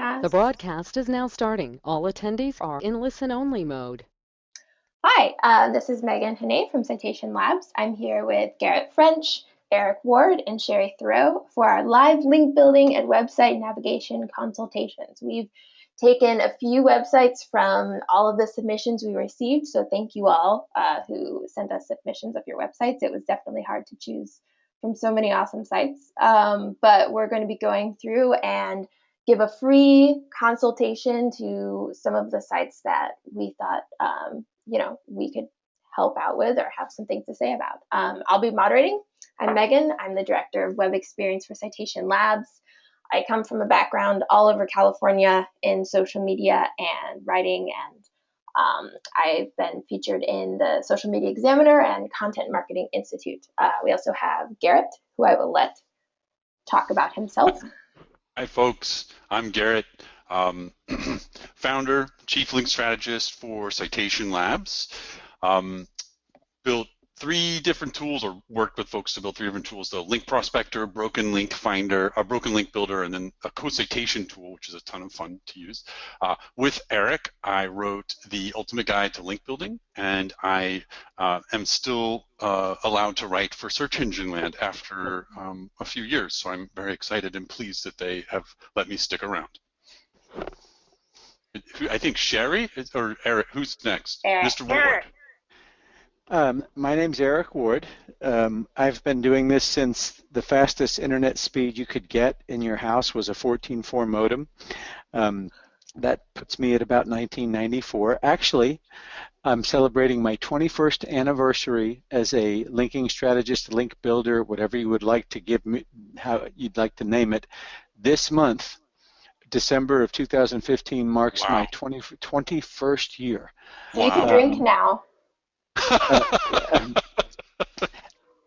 The broadcast is now starting. All attendees are in listen-only mode. Hi, this is Megan Hane from Citation Labs. I'm here with Garrett French, Eric Ward, and Shari Thurow for our live link building and website navigation consultations. We've taken a few websites from all of the submissions we received, so thank you all who sent us submissions of your websites. It was definitely hard to choose from so many awesome sites, but we're going to be going through and give a free consultation to some of the sites that we thought we could help out with or have some things to say about. I'll be moderating. I'm Megan. I'm the Director of Web Experience for Citation Labs. I come from a background all over California in social media and writing, and I've been featured in the Social Media Examiner and Content Marketing Institute. We also have Garrett, who I will let talk about himself. Hi, folks. I'm Garrett, founder, chief link strategist for Citation Labs. Built 3 different tools, or worked with folks to build 3 different tools: the link prospector, broken link finder, a broken link builder, and then a co-citation tool, which is a ton of fun to use. With Eric, I wrote the ultimate guide to link building, and I am still allowed to write for Search Engine Land after a few years. So I'm very excited and pleased that they have let me stick around. I think Shari or Eric. Who's next? Eric. Mr. Ward. My name's Eric Ward. I've been doing this since the fastest internet speed you could get in your house was a 14.4 modem. That puts me at about 1994. Actually, I'm celebrating my 21st anniversary as a linking strategist, link builder, whatever you would like to give me, how you'd like to name it. This month, December of 2015, marks my 21st year. So you can drink now.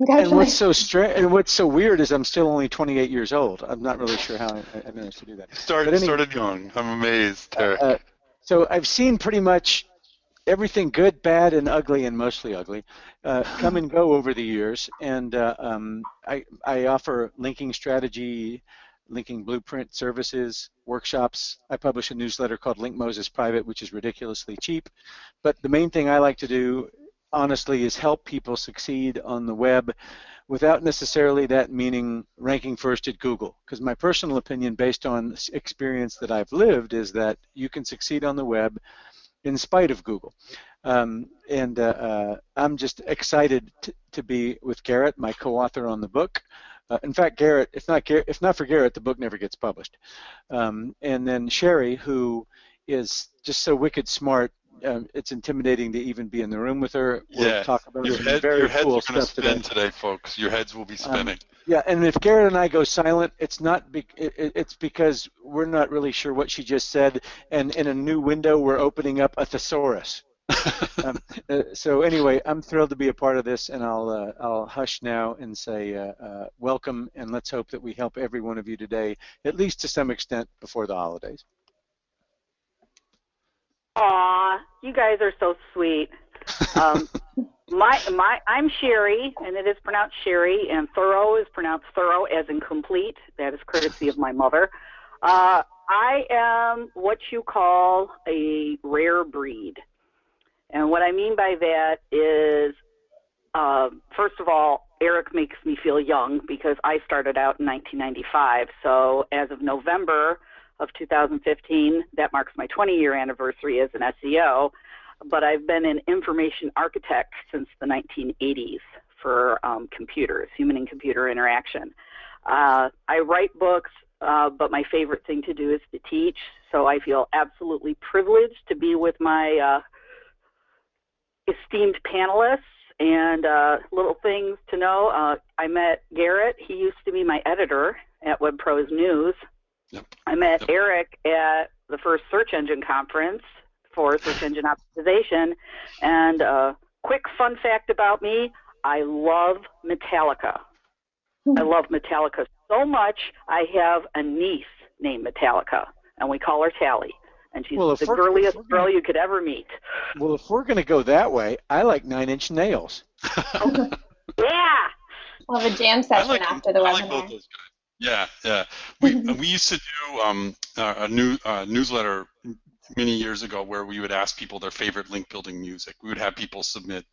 And what's so weird is I'm still only 28 years old. I'm not really sure how I managed to do that. Started young. I'm amazed. So I've seen pretty much everything good, bad, and ugly, and mostly ugly, come and go over the years. And I offer linking strategy, linking blueprint services, workshops. I publish a newsletter called Link Moses Private, which is ridiculously cheap. But the main thing I like to do, honestly, is help people succeed on the web without necessarily that meaning ranking first at Google. Because my personal opinion, based on experience that I've lived, is that you can succeed on the web in spite of Google. I'm just excited to be with Garrett, my co-author on the book. In fact, Garrett, if not for Garrett, the book never gets published. And then Shari, who is just so wicked smart. It's intimidating to even be in the room with her. We'll talk about your heads very are cool going to stuff spin today, folks. Your heads will be spinning. Yeah, and if Garrett and I go silent, it's not. It's because we're not really sure what she just said, and in a new window, we're opening up a thesaurus. So anyway, I'm thrilled to be a part of this, and I'll hush now and say welcome, and let's hope that we help every one of you today, at least to some extent, before the holidays. Aw, you guys are so sweet. I'm Shari, and it is pronounced Shari, and Thurow is pronounced thorough, as in complete. That is courtesy of my mother. I am what you call a rare breed. And what I mean by that is, first of all, Eric makes me feel young because I started out in 1995. So as of November of 2015, that marks my 20-year anniversary as an SEO. But I've been an information architect since the 1980s for computers, human and computer interaction. I write books, but my favorite thing to do is to teach. So I feel absolutely privileged to be with my esteemed panelists. And little things to know, I met Garrett. He used to be my editor at Web Pros News. Yep. I met Eric at the first search engine conference for search engine optimization. And quick fun fact about me, I love Metallica. I love Metallica so much, I have a niece named Metallica, and we call her Tally. And she's the girliest girl you could ever meet. Well, if we're going to go that way, I like 9 Inch Nails. Yeah! We'll have a jam session after the webinar. I like both those guys. Yeah, yeah. We used to do a newsletter many years ago where we would ask people their favorite link building music. We would have people submit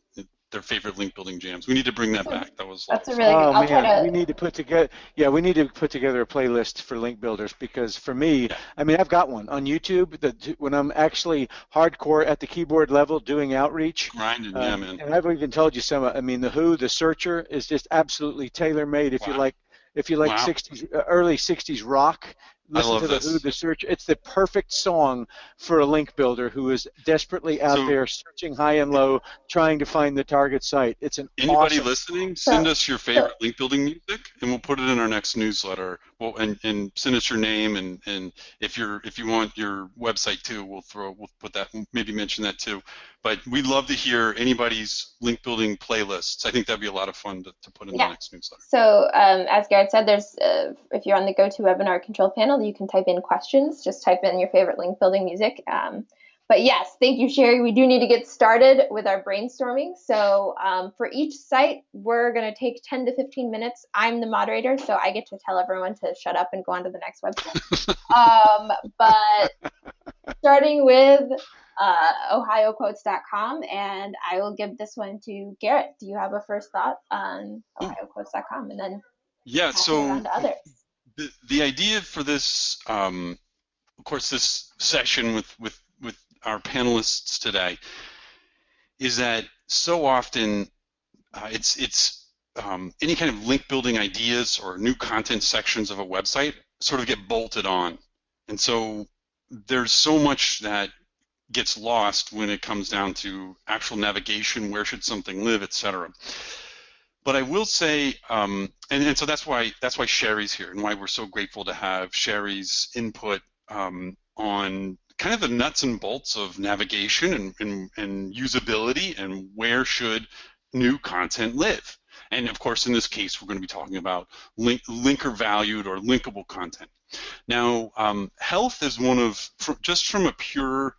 their favorite link building jams. We need to bring that back. That was a lot That's of a fun. really good. Oh I'll try man, to. we need to put together. Yeah, we need to put together a playlist for link builders because for me, Yeah, I mean, I've got one on YouTube. That when I'm actually hardcore at the keyboard level doing outreach, grinding. Yeah, man. and I've even told you some. I mean, the Who, the Searcher is just absolutely tailor made. Wow, If you like wow. 60s, early 60s rock, I listen love to the Who, this. the Searcher. It's the perfect song for a link builder who is desperately out So there searching high and low, trying to find the target site. It's an anybody awesome. listening, So, send us your so favorite link building music, and we'll put it in our next newsletter. Well, and send us your name, and if you want your website too, we'll put that, maybe mention that too. But we'd love to hear anybody's link building playlists. I think that'd be a lot of fun to put in the yeah. next newsletter. So as Garrett said, there's if you're on the GoToWebinar control panel, you can type in questions. Just type in your favorite link building music. But yes, thank you, Shari. We do need to get started with our brainstorming. So for each site, we're going to take 10 to 15 minutes. I'm the moderator, so I get to tell everyone to shut up and go on to the next website. But starting with ohioquotes.com, and I will give this one to Garrett. Do you have a first thought on ohioquotes.com, and then Yeah. pass it So around to others? the idea for this, of course, this session with our panelists today is that so often it's any kind of link building ideas or new content sections of a website sort of get bolted on. And so there's so much that gets lost when it comes down to actual navigation, where should something live, etc. But I will say, and so that's why Shari's here and why we're so grateful to have Shari's input on kind of the nuts and bolts of navigation and usability and where should new content live. And of course, in this case, we're going to be talking about linker valued or linkable content. Now, health is one of, just from a pure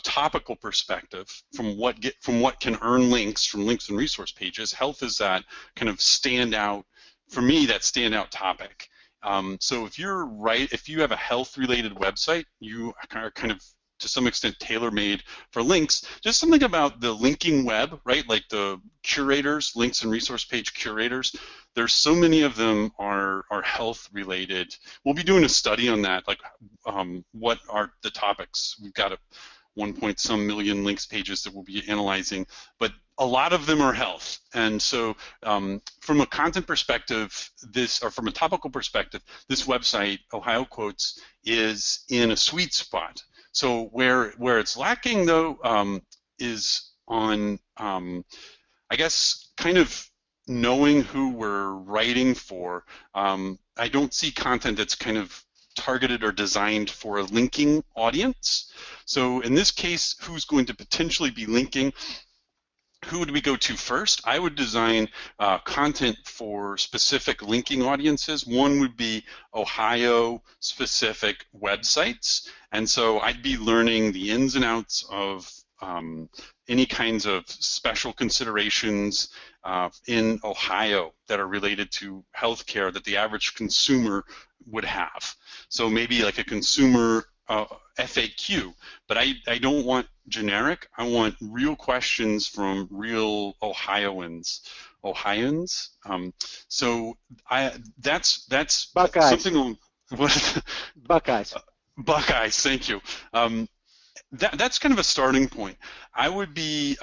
topical perspective, from what can earn links from links and resource pages, health is that kind of standout, for me, that standout topic. So if you have a health-related website, you are kind of to some extent tailor-made for links. Just something about the linking web, right? Like the curators, links and resource page curators. There's so many of them are health-related. We'll be doing a study on that, like what are the topics. We've got 1 point some million links pages that we'll be analyzing, but a lot of them are health. And so from a content perspective, or from a topical perspective, this website, Ohio Quotes, is in a sweet spot. So where it's lacking, though, is on, I guess, kind of knowing who we're writing for. I don't see content that's kind of targeted or designed for a linking audience. So in this case, who's going to potentially be linking? Who would we go to first? I would design content for specific linking audiences. One would be Ohio-specific websites. And so I'd be learning the ins and outs of any kinds of special considerations in Ohio that are related to healthcare that the average consumer would have. So maybe like a consumer FAQ, but I don't want generic. I want real questions from real Ohioans. So that's Buckeyes. something. What? Buckeyes. Buckeyes. Thank you. That's kind of a starting point. I would be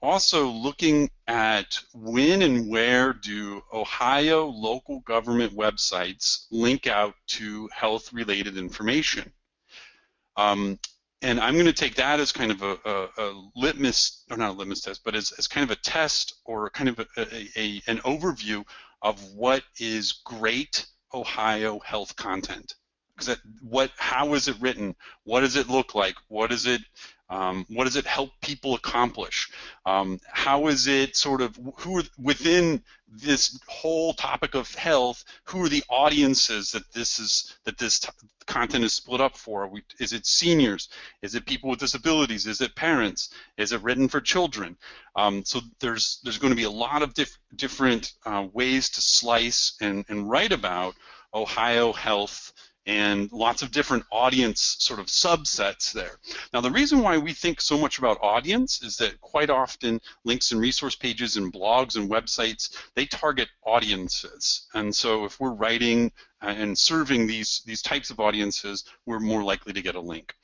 also looking at when and where do Ohio local government websites link out to health-related information. And I'm going to take that as kind of a litmus, or not a litmus test, but as kind of a test or kind of an overview of what is great Ohio health content. Because how is it written? What does it look like? What does it help people accomplish? How is it sort of, who are within this whole topic of health? Who are the audiences that this content is split up for? Is it seniors? Is it people with disabilities? Is it parents? Is it written for children? So there's going to be a lot of different ways to slice and write about Ohio Health, and lots of different audience sort of subsets there. Now, the reason why we think so much about audience is that quite often links and resource pages and blogs and websites, they target audiences. And so if we're writing and serving these types of audiences, we're more likely to get a link.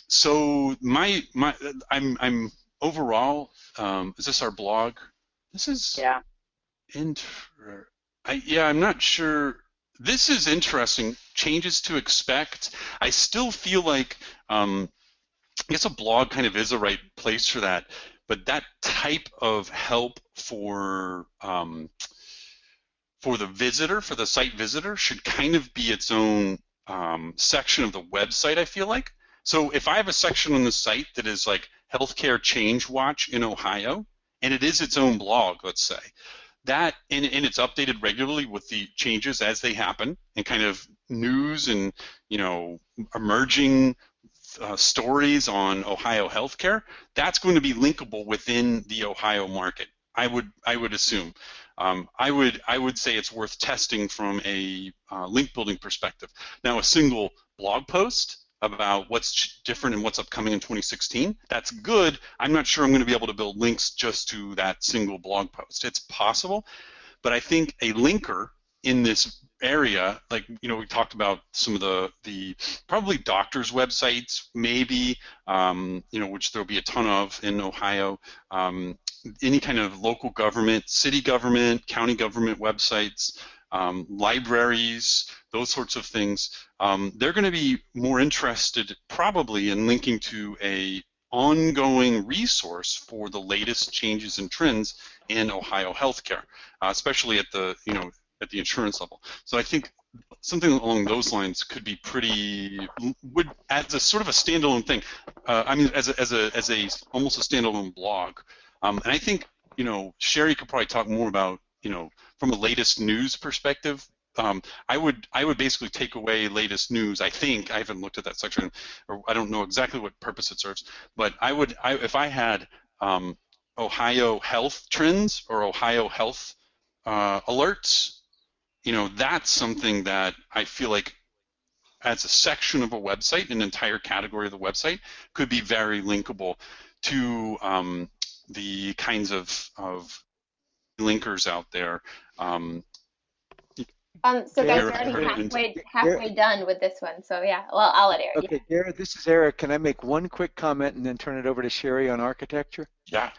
So I'm overall, is this our blog? This is, Yeah. I'm not sure. This is interesting. Changes to expect. I still feel like, I guess a blog kind of is the right place for that, but that type of help for the visitor, for the site visitor, should kind of be its own section of the website, I feel like. So if I have a section on the site that is like Healthcare Change Watch in Ohio, and it is its own blog, let's say, that, and it's updated regularly with the changes as they happen, and kind of news and, you know, emerging stories on Ohio healthcare, that's going to be linkable within the Ohio market. I would assume. I would say it's worth testing from a link building perspective. Now, a single blog post about what's different and what's upcoming in 2016, that's good. I'm not sure I'm going to be able to build links just to that single blog post. It's possible, but I think a linker in this area, like, you know, we talked about some of the probably doctors' websites, maybe, you know, which there'll be a ton of in Ohio, any kind of local government, city government, county government websites, libraries, those sorts of things. They're going to be more interested probably in linking to a ongoing resource for the latest changes and trends in Ohio healthcare, especially at the, you know, at the insurance level. So I think something along those lines could be would as a sort of a standalone thing. I mean, as a almost a standalone blog. And I think, you know, Shari could probably talk more about, you know, from a latest news perspective. I would basically take away latest news. I think I haven't looked at that section, or I don't know exactly what purpose it serves. But if I had Ohio health trends or Ohio health alerts, you know, that's something that I feel like as a section of a website, an entire category of the website, could be very linkable to the kinds of linkers out there. So guys, we're already halfway done with this one. So yeah, well, I'll let Eric. Okay, Yeah. Garrett, this is Eric. Can I make one quick comment and then turn it over to Shari on architecture? Yeah.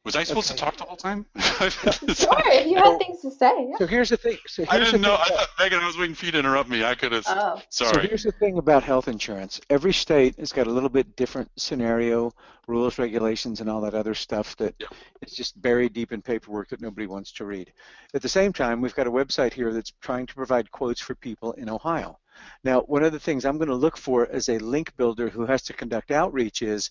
Was I supposed to talk the whole time? Sure, if you had things to say. Yeah. So here's the thing. I didn't know. I thought, Megan, I was waiting for you to interrupt me. I could have. Oh. Sorry. So here's the thing about health insurance. Every state has got a little bit different scenario, rules, regulations, and all that other stuff that is just buried deep in paperwork that nobody wants to read. At the same time, we've got a website here that's trying to provide quotes for people in Ohio. Now, one of the things I'm going to look for as a link builder who has to conduct outreach is,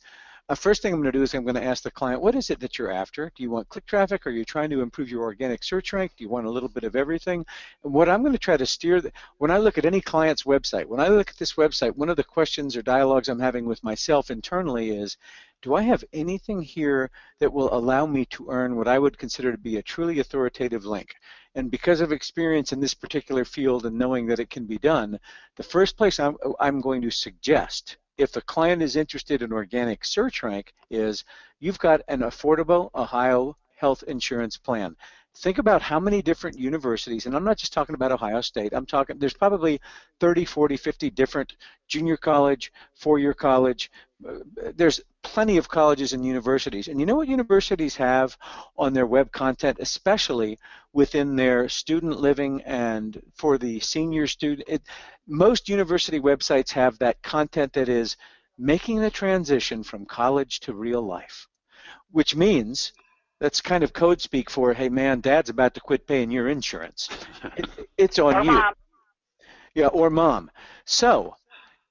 first thing I'm going to do is I'm going to ask the client, what is it that you're after? Do you want click traffic? Are you trying to improve your organic search rank? Do you want a little bit of everything? And what I'm going to try to steer, when I look at any client's website, when I look at this website, one of the questions or dialogues I'm having with myself internally is, do I have anything here that will allow me to earn what I would consider to be a truly authoritative link? And because of experience in this particular field and knowing that it can be done, the first place I'm going to suggest, if the client is interested in organic search rank, is you've got an affordable Ohio health insurance plan. Think about how many different universities, and I'm not just talking about Ohio State, I'm talking, there's probably 30, 40, 50 different junior college, four-year college, there's plenty of colleges and universities. And you know what universities have on their web content, especially within their student living and for the senior student? Most university websites have that content that is making the transition from college to real life, which means that's kind of code speak for, hey man, dad's about to quit paying your insurance. It's on you. Mom. Yeah, or mom. So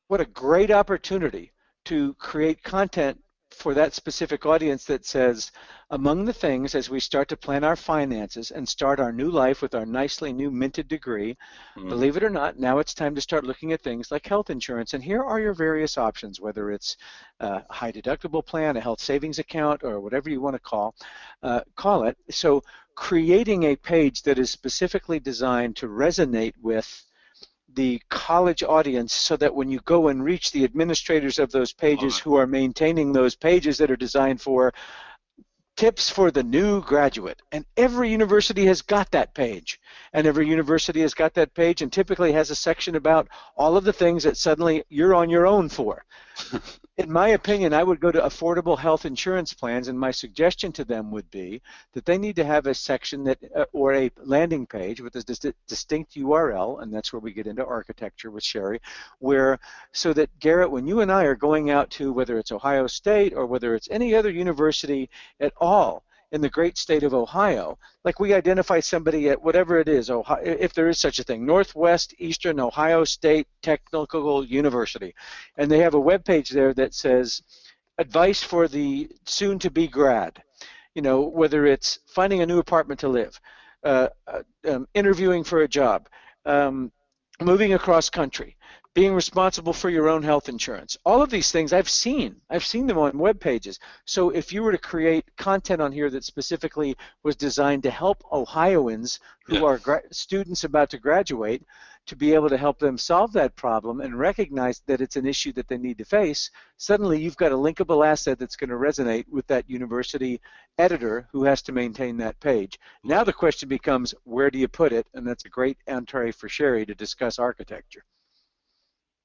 what a great opportunity to create content for that specific audience that says, among the things as we start to plan our finances and start our new life with our nicely new minted degree, believe it or not, now it's time to start looking at things like health insurance. And here are your various options, whether it's a high deductible plan, a health savings account, or whatever you want to call it. So creating a page that is specifically designed to resonate with the college audience, so that when you go and reach the administrators of those pages who are maintaining those pages that are designed for tips for the new graduate, and every university has got that page, and typically has a section about all of the things that suddenly you're on your own for. In my opinion, I would go to affordable health insurance plans, and my suggestion to them would be that they need to have a section that, or a landing page with a distinct URL, and that's where we get into architecture with Shari, where, so that Garrett, when you and I are going out to, whether it's Ohio State or whether it's any other university at all in the great state of Ohio, like we identify somebody at whatever it is, Ohio, if there is such a thing, Northwest Eastern Ohio State Technical University, and they have a web page there that says advice for the soon-to-be grad, you know, whether it's finding a new apartment to live, interviewing for a job, moving across country, being responsible for your own health insurance. All of these things I've seen them on web pages. So if you were to create content on here that specifically was designed to help Ohioans who are students about to graduate, to be able to help them solve that problem and recognize that it's an issue that they need to face, suddenly you've got a linkable asset that's going to resonate with that university editor who has to maintain that page. Now the question becomes, where do you put it? And that's a great entree for Shari to discuss architecture.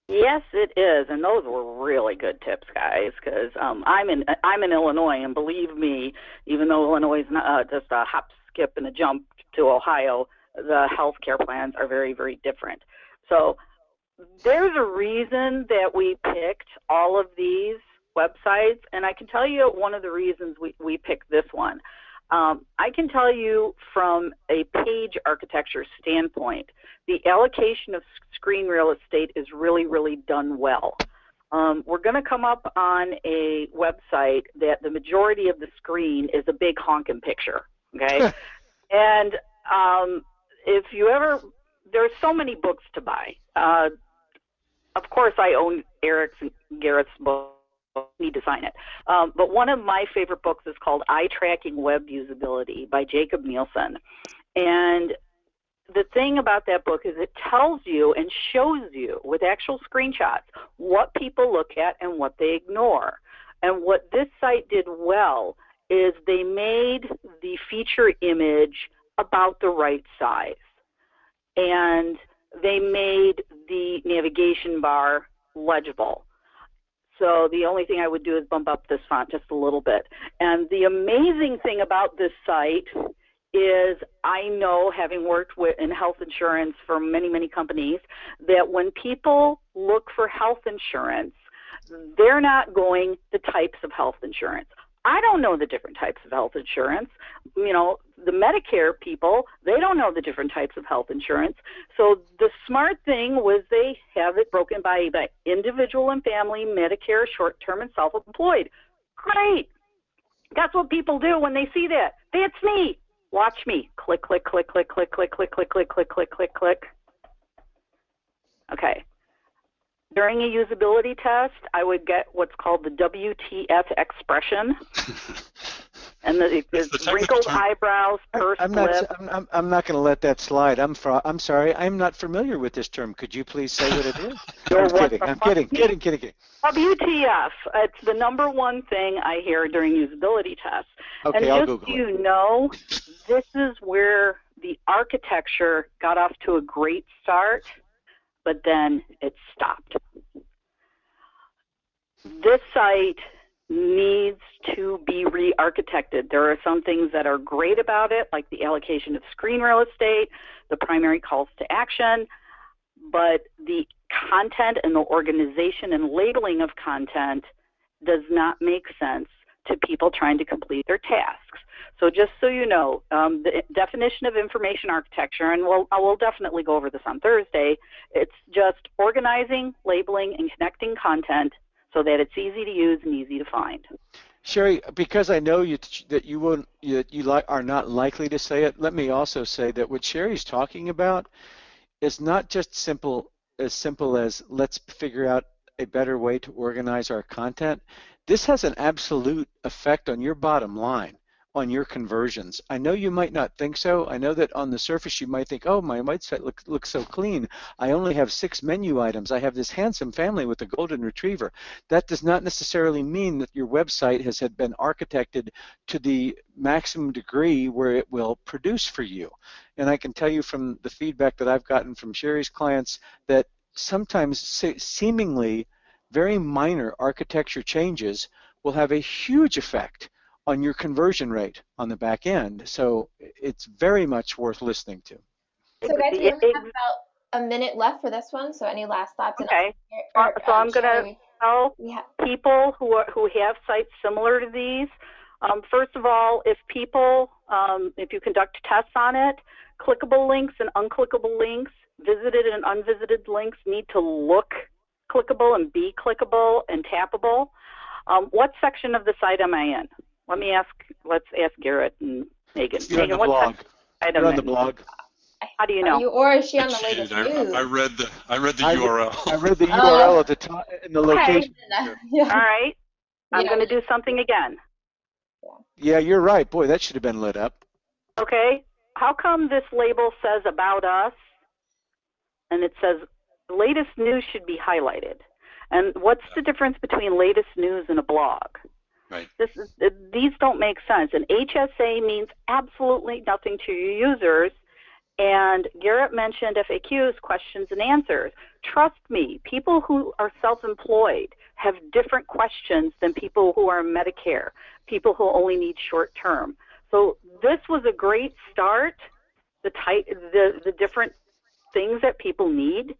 Yes, it is, and those were really good tips, guys. Because I'm in Illinois, and believe me, even though Illinois is not, just a hop, skip, and a jump to Ohio, the healthcare plans are very, very different. So there's a reason that we picked all of these websites, and I can tell you one of the reasons we picked this one. I can tell you from a page architecture standpoint, the allocation of screen real estate is really, really done well. We're going to come up on a website that the majority of the screen is a big honking picture, okay? And if you ever, there's so many books to buy. Of course, I own Eric's and Garrett's book. Need to sign it. But one of my favorite books is called Eye Tracking Web Usability by Jacob Nielsen. And the thing about that book is it tells you and shows you with actual screenshots what people look at and what they ignore. And what this site did well is they made the feature image about the right size. And they made the navigation bar legible. So the only thing I would do is bump up this font just a little bit. And the amazing thing about this site is I know, having worked in health insurance for many, many companies, that when people look for health insurance, they're not going the types of health insurance. I don't know the different types of health insurance. You know, the Medicare people, they don't know the different types of health insurance. So the smart thing was they have it broken by individual and family, Medicare, short-term, and self-employed. Great. That's what people do when they see that. That's me. Watch me. Click, click, click, click, click, click, click, click, click, click, click, click, click. Okay. During a usability test, I would get what's called the WTF expression, and the wrinkled eyebrows, pursed lips. I'm not going to let that slide. I'm sorry. I'm not familiar with this term. Could you please say what it is? I'm kidding. WTF. It's the number one thing I hear during usability tests. Okay, and I'll just Google so you know, this is where the architecture got off to a great start, but then it stopped. This site needs to be re-architected. There are some things that are great about it, like the allocation of screen real estate, the primary calls to action, but the content and the organization and labeling of content does not make sense to people trying to complete their tasks. So just so you know, the definition of information architecture, and I will definitely go over this on Thursday, it's just organizing, labeling, and connecting content so that it's easy to use and easy to find. Shari, because I know that you won't, are not likely to say it, let me also say that what Shari's talking about is not just as simple as let's figure out a better way to organize our content. This has an absolute effect on your bottom line, on your conversions. I know you might not think so. I know that on the surface you might think, oh, my website looks so clean. I only have 6 menu items. I have this handsome family with a golden retriever. That does not necessarily mean that your website has been architected to the maximum degree where it will produce for you. And I can tell you from the feedback that I've gotten from Shari's clients that sometimes seemingly very minor architecture changes will have a huge effect on your conversion rate on the back end. So it's very much worth listening to. So guys, we only have about a minute left for this one, so any last thoughts? Okay, so I'm going to tell people who have sites similar to these, first of all, if people, if you conduct tests on it, clickable links and unclickable links, visited and unvisited links need to look clickable and be clickable and tappable. What section of the site am I in? Let's ask Garrett and Megan. You're on the blog. You're on the blog. How do you know? Or is she on the latest news? I read the URL. I read the URL at the top in the location. Yeah. All right. I'm going to do something again. Yeah, you're right. Boy, that should have been lit up. Okay. How come this label says about us and it says latest news should be highlighted? And what's the difference between latest news and a blog? Right. These don't make sense. And HSA means absolutely nothing to your users. And Garrett mentioned FAQs, questions and answers. Trust me, people who are self-employed have different questions than people who are Medicare, people who only need short-term. So this was a great start, the different things that people need.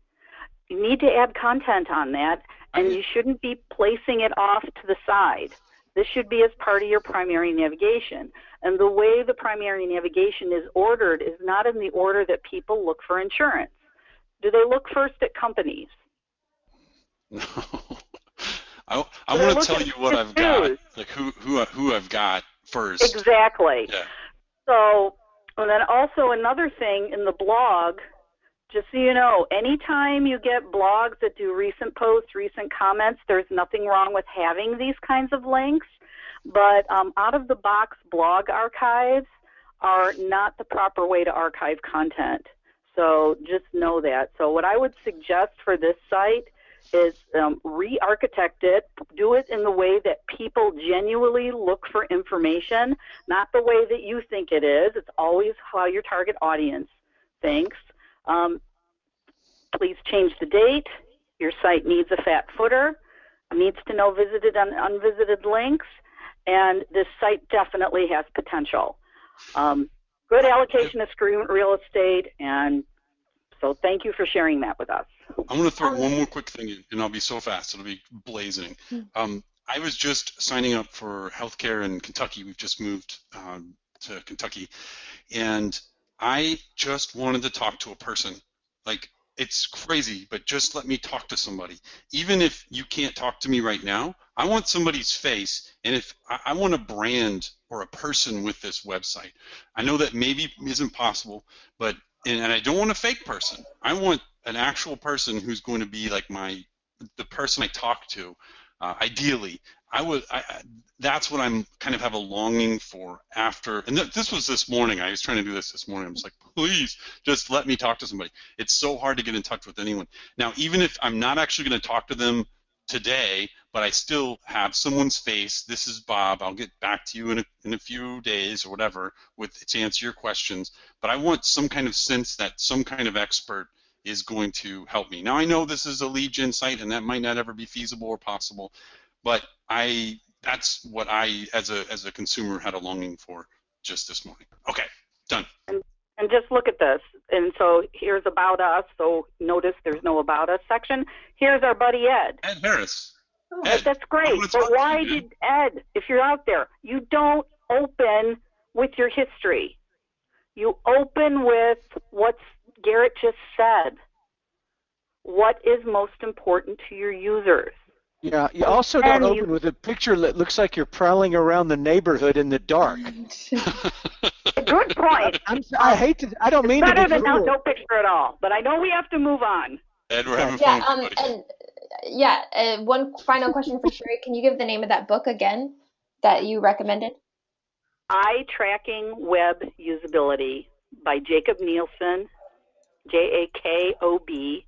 You need to add content on that, and you shouldn't be placing it off to the side. This should be as part of your primary navigation. And the way the primary navigation is ordered is not in the order that people look for insurance. Do they look first at companies? No. I want to tell you what I've got, like who I've got first. Exactly. Yeah. So, and then also another thing in the blog, just so you know, anytime you get blogs that do recent posts, recent comments, there's nothing wrong with having these kinds of links. But out-of-the-box blog archives are not the proper way to archive content. So just know that. So what I would suggest for this site is re-architect it, do it in the way that people genuinely look for information, not the way that you think it is. It's always how your target audience thinks. Please change the date. Your site needs a fat footer, needs to know visited and unvisited links, and this site definitely has potential. Good allocation of screen real estate, and so thank you for sharing that with us. I'm going to throw one more quick thing in, and I'll be so fast. It'll be blazing. I was just signing up for healthcare in Kentucky. We've just moved to Kentucky, and I just wanted to talk to a person. Like, it's crazy, but just let me talk to somebody. Even if you can't talk to me right now, I want somebody's face, and if I want a brand or a person with this website. I know that maybe isn't possible, but and I don't want a fake person. I want an actual person who's going to be like the person I talk to. Ideally, that's what I'm kind of have a longing for after. And this was this morning. I was trying to do this morning. I was like, please, just let me talk to somebody. It's so hard to get in touch with anyone. Now, even if I'm not actually going to talk to them today, but I still have someone's face. This is Bob. I'll get back to you in a few days or whatever to answer your questions. But I want some kind of sense that some kind of expert is going to help me. Now, I know this is a lead gen site, and that might not ever be feasible or possible, but that's what I, as a consumer, had a longing for just this morning. Okay, done. And just look at this. And so here's About Us. So notice there's no About Us section. Here's our buddy Ed. Ed Harris. Ed, that's great. But why did Ed, if you're out there, you don't open with your history. You open with what Garrett just said. What is most important to your users? Yeah, you also don't open with a picture that looks like you're prowling around the neighborhood in the dark. Good point. I hate to, I don't mean to be Better than cruel. no picture at all, but I know we have to move on. And we're having Yeah, fun. one final question for Shari. Can you give the name of that book again that you recommended? Eye Tracking Web Usability by Jacob Nielsen, JAKOB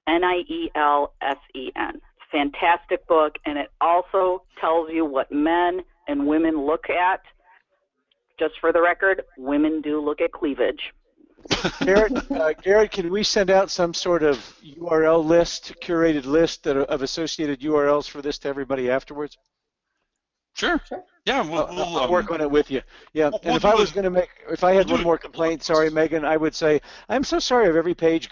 NIELSEN. Fantastic book, and it also tells you what men and women look at. Just for the record, women do look at cleavage. Garrett, can we send out some sort of URL list, curated list of associated URLs for this to everybody afterwards? Sure. Yeah, I'll work on it with you. Yeah, and if I was going to if I had one more complaint, sorry, Megan, I would say I'm so sorry of every page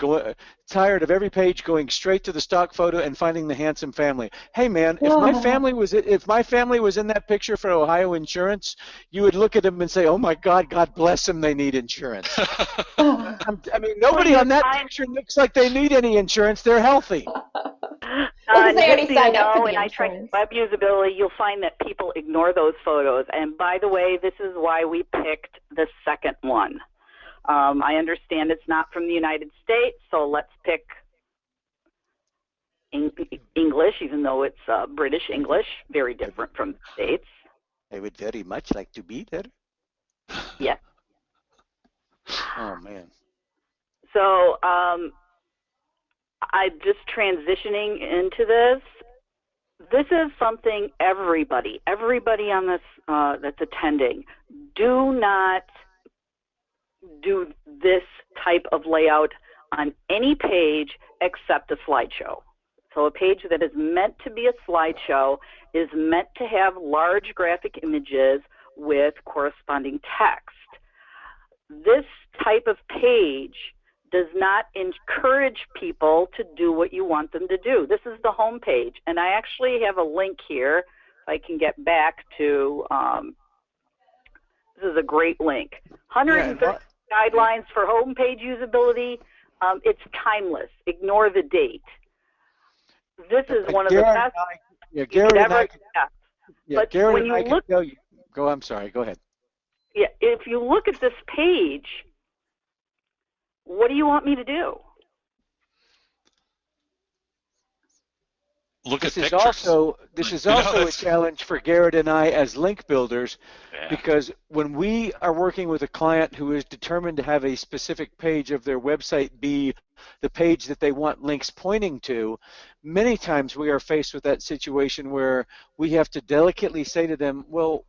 tired of every page going straight to the stock photo and finding the handsome family. Hey, man, if my family was in that picture for Ohio Insurance, you would look at them and say, oh my God, God bless them, they need insurance. I mean, nobody on that picture looks like they need any insurance. They're healthy. They already signed up for the and I tried web usability, you'll find that people ignore those photos. And by the way, this is why we picked the second one. I understand it's not from the United States, so let's pick English, even though it's British English, very different from the States. I would very much like to be there. Yeah. Oh, man. So I'm just transitioning into this. This is something everybody on this that's attending, do not do this type of layout on any page except a slideshow. So a page that is meant to be a slideshow is meant to have large graphic images with corresponding text. This type of page does not encourage people to do what you want them to do. This is the home page, and I actually have a link here. If I can get back to, this is a great link. 130 guidelines for home page usability. It's timeless. Ignore the date. This is one of the best you could ever get. But when you look, I'm sorry, go ahead. Yeah, if you look at this page, what do you want me to do? Look at pictures. This is also a challenge for Garrett and I as link builders, because when we are working with a client who is determined to have a specific page of their website be the page that they want links pointing to, many times we are faced with that situation where we have to delicately say to them, well,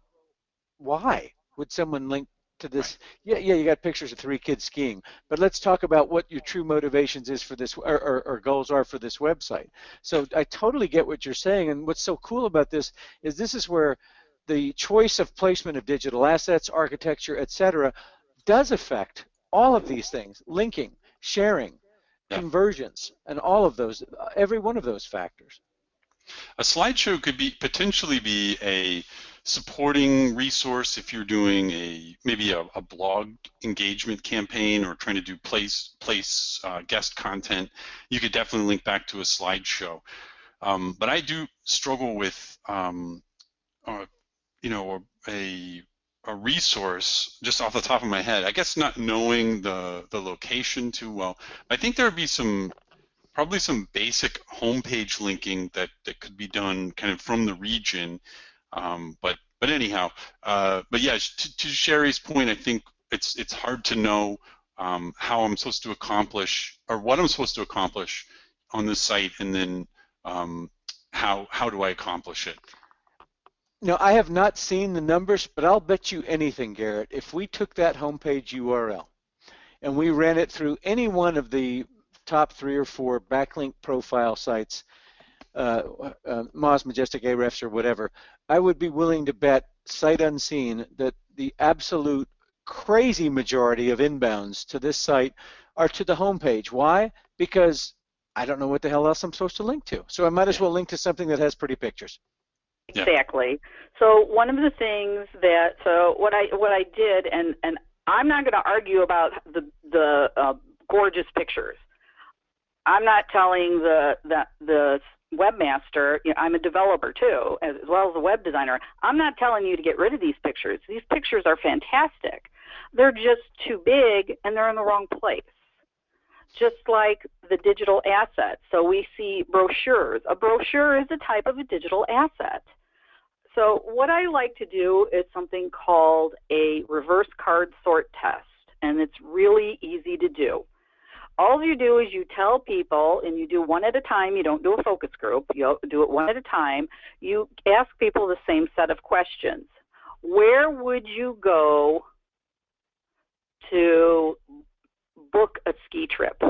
why would someone link to this? Right. Yeah, you got pictures of 3 kids skiing, but let's talk about what your true motivations is for this, or goals are for this website. So I totally get what you're saying, and what's so cool about this is where the choice of placement of digital assets, architecture, etc., does affect all of these things: linking, sharing, conversions, and all of those, every one of those factors. A slideshow could potentially be a supporting resource if you're doing maybe a blog engagement campaign or trying to do place guest content. You could definitely link back to a slideshow. But I do struggle with a resource just off the top of my head. I guess not knowing the location too well. I think there would be probably some basic homepage linking that could be done kind of from the region. But anyhow, but yeah, to Shari's point, I think it's hard to know how I'm supposed to accomplish, or what I'm supposed to accomplish on this site, and then how do I accomplish it? No, I have not seen the numbers, but I'll bet you anything, Garrett, if we took that homepage URL and we ran it through any one of the top 3 or 4 backlink profile sites, Moz, Majestic, Ahrefs, or whatever, I would be willing to bet, sight unseen, that the absolute crazy majority of inbounds to this site are to the homepage. Why? Because I don't know what the hell else I'm supposed to link to. So I might as well link to something that has pretty pictures. Exactly. So one of the things what I did, and I'm not going to argue about the gorgeous pictures. I'm not telling the webmaster, I'm a developer too, as well as a web designer. I'm not telling you to get rid of these pictures. These pictures are fantastic. They're just too big and they're in the wrong place. Just like the digital assets. So we see brochures. A brochure is a type of a digital asset. So what I like to do is something called a reverse card sort test, and it's really easy to do. All you do is you tell people, and you do one at a time. You don't do a focus group. You do it one at a time. You ask people the same set of questions. Where would you go to book a ski trip?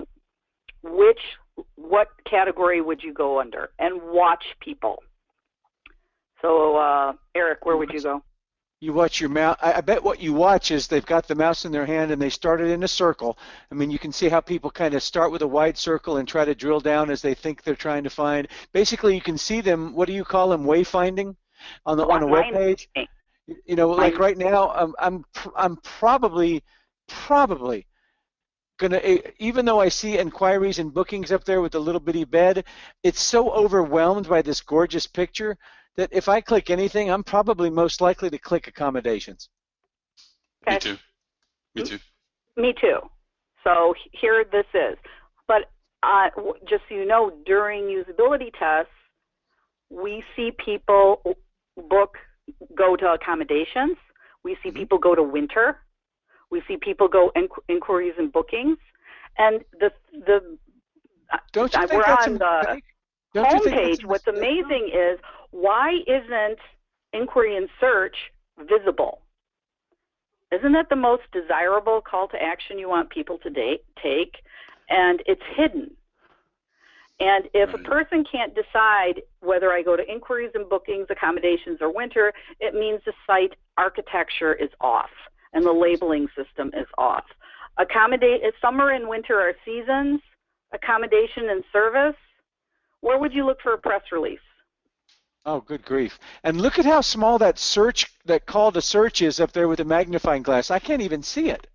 What category would you go under? And watch people. So, Eric, where would you go? You watch your mouse. I bet what you watch is they've got the mouse in their hand and they start it in a circle. I mean, you can see how people kind of start with a wide circle and try to drill down as they think they're trying to find. Basically, you can see them. What do you call them? Wayfinding on a web page. You know, like right now, I'm probably gonna, even though I see inquiries and bookings up there with the little bitty bed, it's so overwhelmed by this gorgeous picture that if I click anything, I'm probably most likely to click accommodations. Okay. Me too. Me too. Me too. So here this is. But just so you know, during usability tests, we see people go to accommodations. We see people go to winter. We see people go inquiries and bookings. And Don't you think we're that's on the homepage. What's amazing is, why isn't inquiry and search visible? Isn't that the most desirable call to action you want people to take? And it's hidden. And if a person can't decide whether I go to inquiries and bookings, accommodations, or winter, it means the site architecture is off and the labeling system is off. Summer and winter are seasons, accommodation and service. Where would you look for a press release? Oh, good grief. And look at how small that call to search is up there with the magnifying glass. I can't even see it.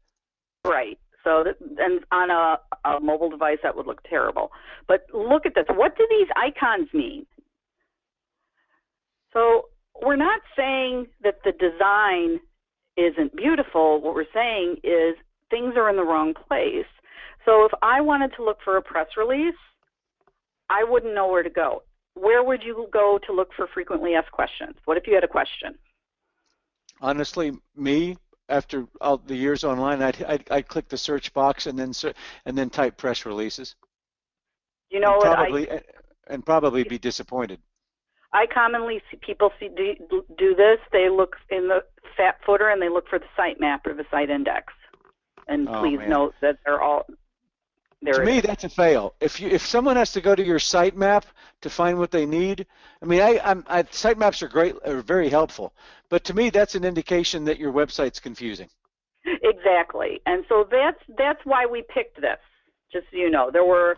Right. So, and on a mobile device, that would look terrible. But look at this. What do these icons mean? So we're not saying that the design isn't beautiful. What we're saying is things are in the wrong place. So if I wanted to look for a press release, I wouldn't know where to go. Where would you go to look for frequently asked questions? What if you had a question? Honestly, me, after all the years online, I'd click the search box and then type press releases. You know and probably be disappointed. I commonly see people do this. They look in the fat footer and they look for the site map or the site index. And please note that they're all there. To me, that's a fail. If someone has to go to your sitemap to find what they need, I mean, sitemaps are great, are very helpful, but to me, that's an indication that your website's confusing. Exactly, and so that's why we picked this. Just so you know, there were,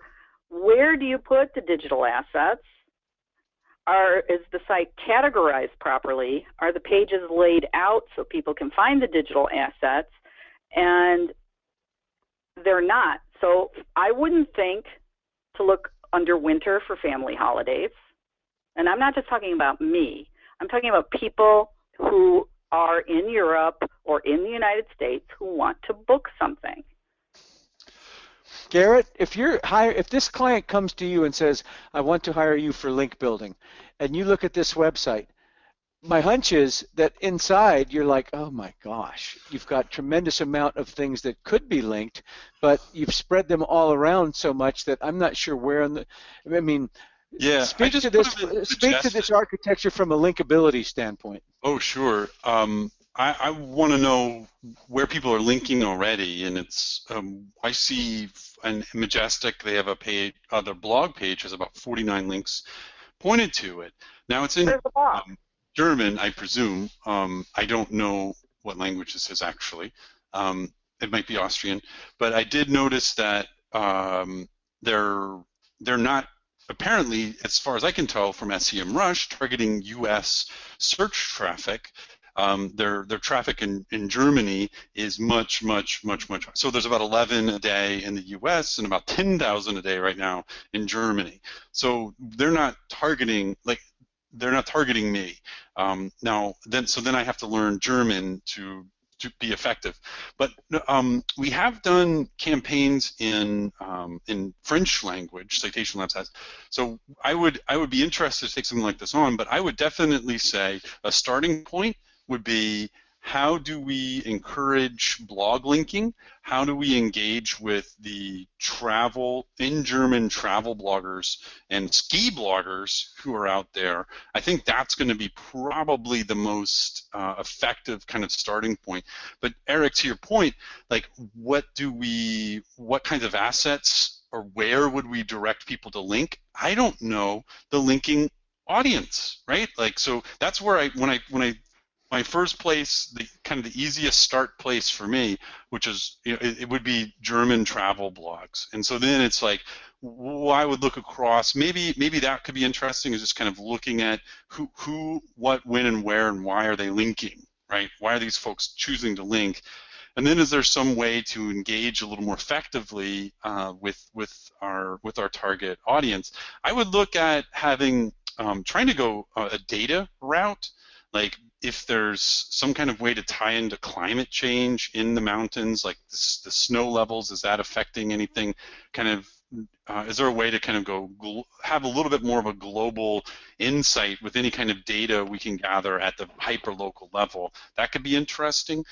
where do you put the digital assets? Is the site categorized properly? Are the pages laid out so people can find the digital assets? And they're not. So I wouldn't think to look under winter for family holidays. And I'm not just talking about me. I'm talking about people who are in Europe or in the United States who want to book something. Garrett, if this client comes to you and says, I want to hire you for link building, and you look at this website, my hunch is that inside you're like, oh my gosh, you've got tremendous amount of things that could be linked, but you've spread them all around so much that I'm not sure where speak to this architecture from a linkability standpoint. Oh, sure. I want to know where people are linking already, and it's I see in Majestic they have a page, their blog page has about 49 links pointed to it. Now it's in German, I presume. I don't know what language this is actually. It might be Austrian, but I did notice that they're not, apparently, as far as I can tell from SEMrush, targeting U.S. search traffic. their traffic in Germany is much. So there's about 11 a day in the U.S. and about 10,000 a day right now in Germany. So they're not targeting me. So then I have to learn German to be effective. But we have done campaigns in French language. Citation Labs has. So I would be interested to take something like this on. But I would definitely say a starting point would be, how do we encourage blog linking? How do we engage with the in German travel bloggers and ski bloggers who are out there? I think that's going to be probably the most effective kind of starting point. But Eric, to your point, like what kinds of assets, or where would we direct people to link? I don't know the linking audience, right? Like, so that's where my first place, the kind of the easiest start place for me, which is, it would be German travel blogs. And so then it's like, well, I would look across, maybe that could be interesting, is just kind of looking at who, what, when, and where, and why are they linking, right? Why are these folks choosing to link? And then is there some way to engage a little more effectively with our target audience? I would look at trying to go a data route, like if there's some kind of way to tie into climate change in the mountains, like the snow levels, is that affecting anything? Kind of, is there a way to kind of have a little bit more of a global insight with any kind of data we can gather at the hyper-local level? That could be interesting.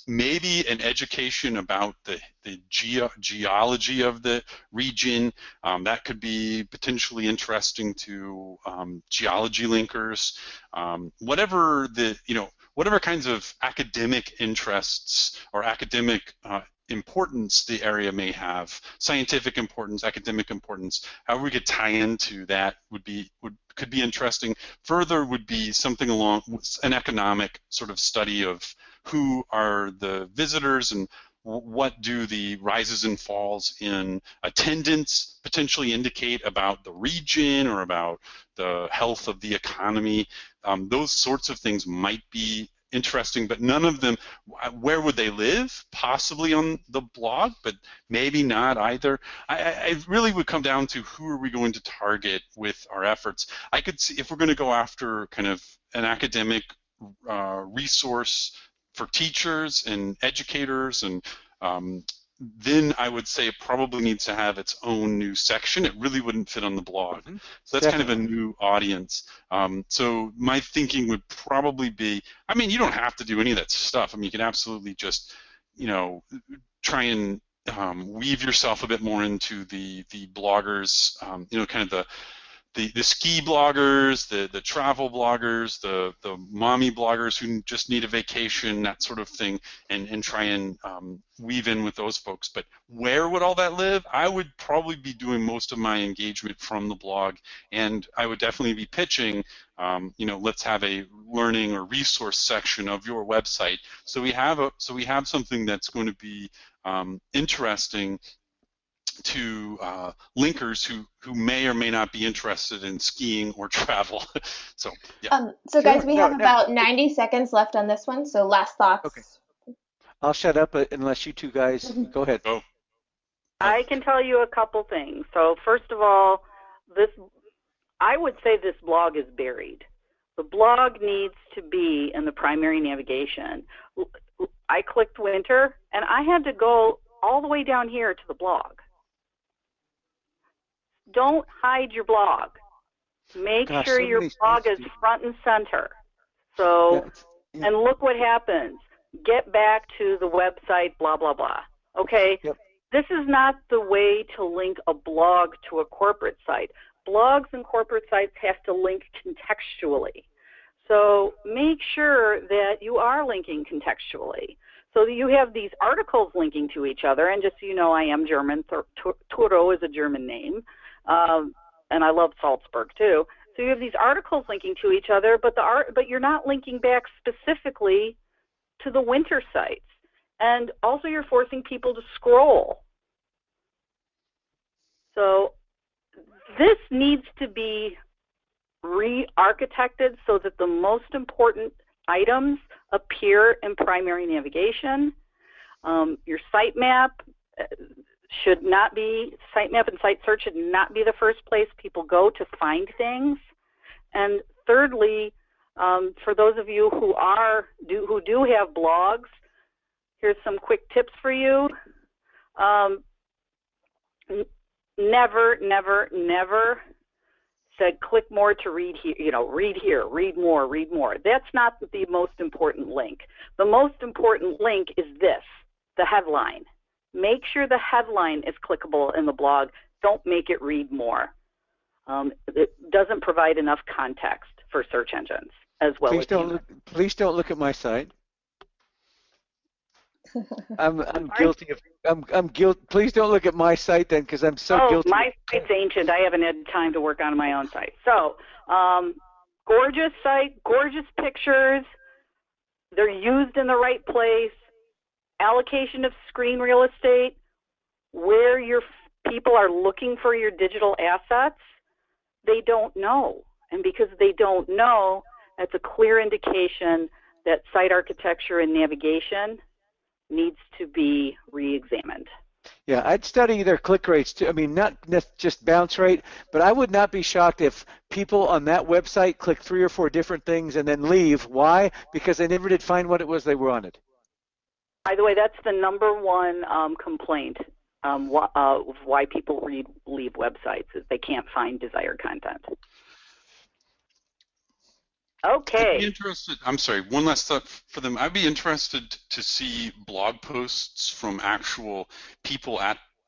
Maybe an education about the geology of the region. That could be potentially interesting to geology linkers. Whatever kinds of academic interests or academic importance the area may have, scientific importance, academic importance, however we could tie into that could be interesting. Further would be something along an economic sort of study of who are the visitors and what do the rises and falls in attendance potentially indicate about the region or about the health of the economy. Those sorts of things might be interesting, but none of them, where would they live? Possibly on the blog, but maybe not either. I really would come down to who are we going to target with our efforts. I could see if we're going to go after kind of an academic resource for teachers and educators, and then I would say it probably needs to have its own new section. It really wouldn't fit on the blog. Mm-hmm. So that's kind of a new audience. So my thinking would probably be, I mean, you don't have to do any of that stuff. I mean, you can absolutely just, try and weave yourself a bit more into the bloggers, kind of the ski bloggers, the travel bloggers, the mommy bloggers who just need a vacation, that sort of thing, and try and weave in with those folks. But where would all that live? I would probably be doing most of my engagement from the blog, and I would definitely be pitching, let's have a learning or resource section of your website. So we have something that's going to be interesting to linkers who may or may not be interested in skiing or travel. So yeah. So guys, we have about 90 seconds left on this one, so last thoughts. Okay. I'll shut up unless you two guys go ahead. Oh. I can tell you a couple things. So first of all, I would say this blog is buried. The blog needs to be in the primary navigation. I clicked winter, and I had to go all the way down here to the blog. Don't hide your blog. Make sure your blog is front and center. So, and look what happens. Get back to the website, blah, blah, blah. Okay? Yep. This is not the way to link a blog to a corporate site. Blogs and corporate sites have to link contextually. So make sure that you are linking contextually. So you have these articles linking to each other, and just so you know, I am German. Thurow is a German name. And I love Salzburg too. So you have these articles linking to each other, but you're not linking back specifically to the winter sites. And also you're forcing people to scroll. So this needs to be re-architected so that the most important items appear in primary navigation. Your sitemap should not be, sitemap and site search should not be the first place people go to find things. And thirdly, for those of you who do have blogs, here's some quick tips for you. Never, never, never said click more to read here, read here, read more, read more. That's not the most important link. The most important link is this, the headline. Make sure the headline is clickable in the blog. Don't make it read more. It doesn't provide enough context for search engines as well. Please don't look at my site. I'm guilty of. I'm guilty. Please don't look at my site then, because I'm so guilty. My site's ancient. I haven't had time to work on my own site. So, gorgeous site, gorgeous pictures. They're used in the right place. Allocation of screen real estate, where your people are looking for your digital assets, they don't know. And because they don't know, that's a clear indication that site architecture and navigation needs to be re-examined. Yeah, I'd study their click rates too. I mean, not just bounce rate, but I would not be shocked if people on that website click 3 or 4 different things and then leave. Why? Because they never did find what it was they wanted. By the way, that's the #1 complaint of why people leave websites, is they can't find desired content. Okay. I'd be interested, I'm sorry, one last thought for them. I'd be interested to see blog posts from actual people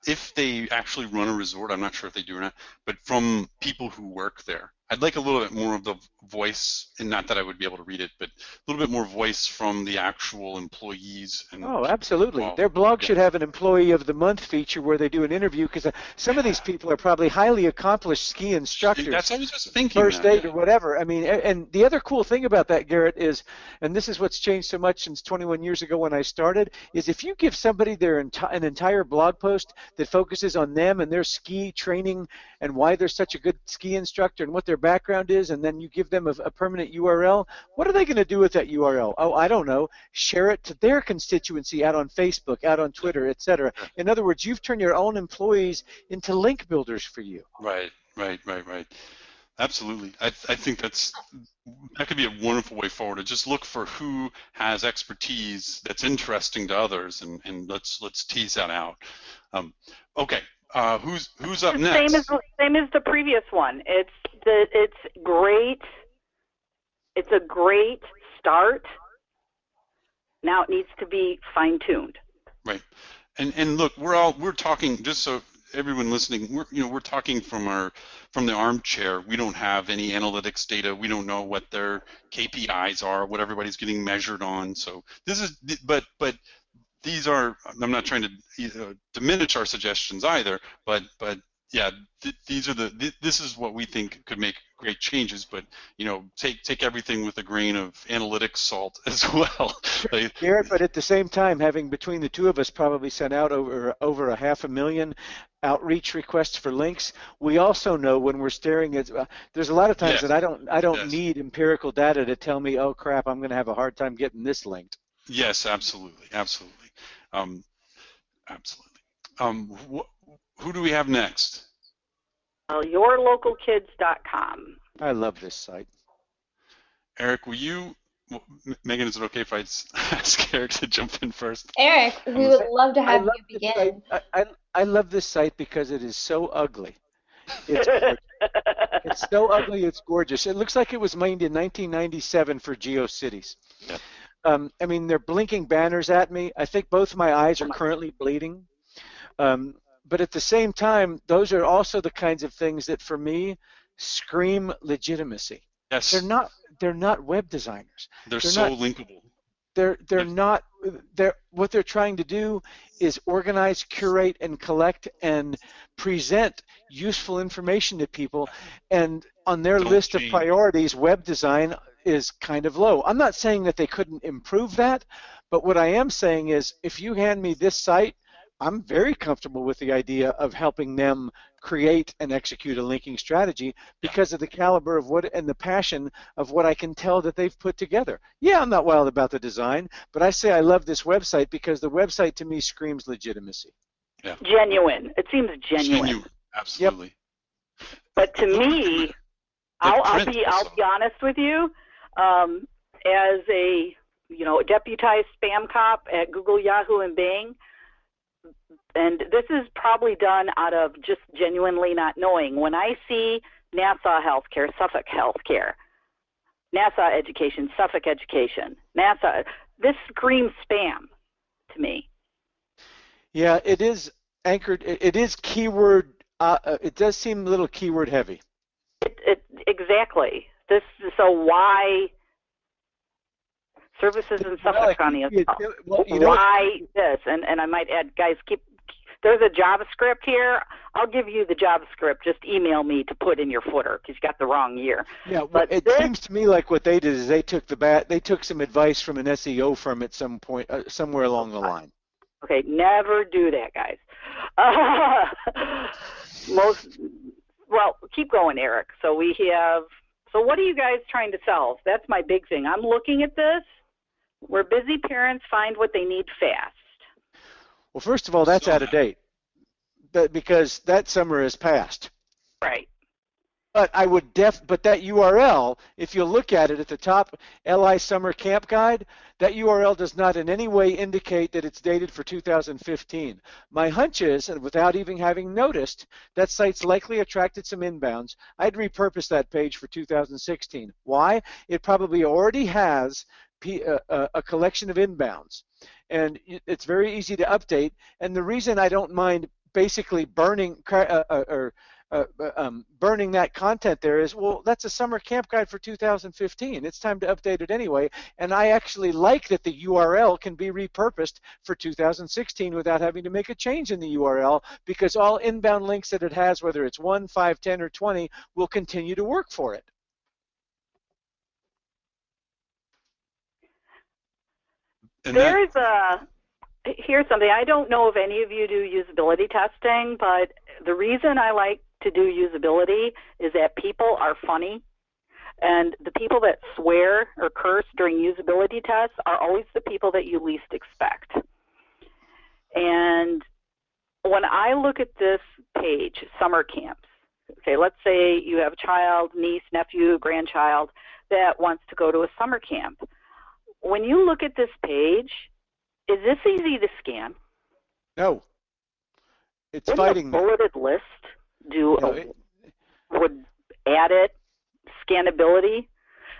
if they actually run a resort. I'm not sure if they do or not, but from people who work there. I'd like a little bit more of the voice, and not that I would be able to read it, but a little bit more voice from the actual employees. Oh, absolutely. Their blog should have an Employee of the Month feature where they do an interview, because some of these people are probably highly accomplished ski instructors. That's what I was just thinking. First aid or whatever. I mean, and the other cool thing about that, Garrett, is, and this is what's changed so much since 21 years ago when I started, is if you give somebody an entire blog post that focuses on them and their ski training and why they're such a good ski instructor and what their background is, and then you give them a permanent URL, what are they going to do with that URL? Oh, I don't know. Share it to their constituency out on Facebook, out on Twitter, etc. In other words, you've turned your own employees into link builders for you. Right. Absolutely. I think that could be a wonderful way forward, to just look for who has expertise that's interesting to others, and let's tease that out. Okay. Who's up next? Same as the previous one. It's great. It's a great start. Now it needs to be fine-tuned. Right. And look, we're talking, just so everyone listening, we're talking from the armchair. We don't have any analytics data. We don't know what their KPIs are, what everybody's getting measured on. So this is, but these are, I'm not trying to diminish our suggestions either, but yeah, this is what we think could make great changes, but take everything with a grain of analytics salt as well. Garrett, but at the same time, having between the two of us probably sent out over 500,000 outreach requests for links, we also know when we're staring at, there's a lot of times that I don't need empirical data to tell me, oh crap, I'm going to have a hard time getting this linked. Yes, absolutely. Who do we have next? Yourlocalkids.com. I love this site. Eric, Megan, is it okay if I ask Eric to jump in first? Eric, we would love to have you begin. I love this site because it is so ugly. It's so ugly, it's gorgeous. It looks like it was made in 1997 for GeoCities. Yeah. I mean, they're blinking banners at me. I think both my eyes are currently bleeding. But at the same time, those are also the kinds of things that, for me, scream legitimacy. Yes. They're not web designers. They're so linkable. They're not. What they're trying to do is organize, curate, and collect and present useful information to people. And on their list of priorities, web design is kind of low. I'm not saying that they couldn't improve that, but what I am saying is, if you hand me this site, I'm very comfortable with the idea of helping them create and execute a linking strategy because of the caliber of what and the passion of what I can tell that they've put together. Yeah, I'm not wild about the design, but I say I love this website because the website to me screams legitimacy. Yeah. Genuine. It seems genuine. Absolutely. Yep. But to me, I'll be honest with you. As a deputized spam cop at Google, Yahoo, and Bing, and this is probably done out of just genuinely not knowing. When I see NASA Healthcare, Suffolk Healthcare, NASA Education, Suffolk Education, NASA, this screams spam to me. Yeah, it is anchored. It is keyword. It does seem a little keyword heavy. Exactly. So why services in Suffolk County? Why this? And I might add, guys, there's a JavaScript here. I'll give you the JavaScript. Just email me to put in your footer because you got the wrong year. Yeah, but it seems to me like what they did is they took some advice from an SEO firm at some point, somewhere along the line. Okay, never do that, guys. Well, keep going, Eric. So what are you guys trying to solve? That's my big thing. I'm looking at this. Where busy parents find what they need fast. Well, first of all, that's out of date, because that summer has passed. Right. But but that URL, if you look at it at the top, LI Summer Camp Guide, that URL does not in any way indicate that it's dated for 2015. My hunch is, and without even having noticed, that site's likely attracted some inbounds. I'd repurpose that page for 2016. Why? It probably already has a collection of inbounds, and it's very easy to update. And the reason I don't mind basically burning burning that content there is, well, that's a summer camp guide for 2015. It's time to update it anyway. And I actually like that the URL can be repurposed for 2016 without having to make a change in the URL, because all inbound links that it has, whether it's 1, 5, 10, or 20, will continue to work for it. Here's something. I don't know if any of you do usability testing, but the reason I like to do usability is that people are funny, and the people that swear or curse during usability tests are always the people that you least expect. And when I look at this page, summer camps, okay, let's say you have a child, niece, nephew, grandchild that wants to go to a summer camp. When you look at this page, is this easy to scan? No. It's Wouldn't fighting a bulleted list would add it, scannability?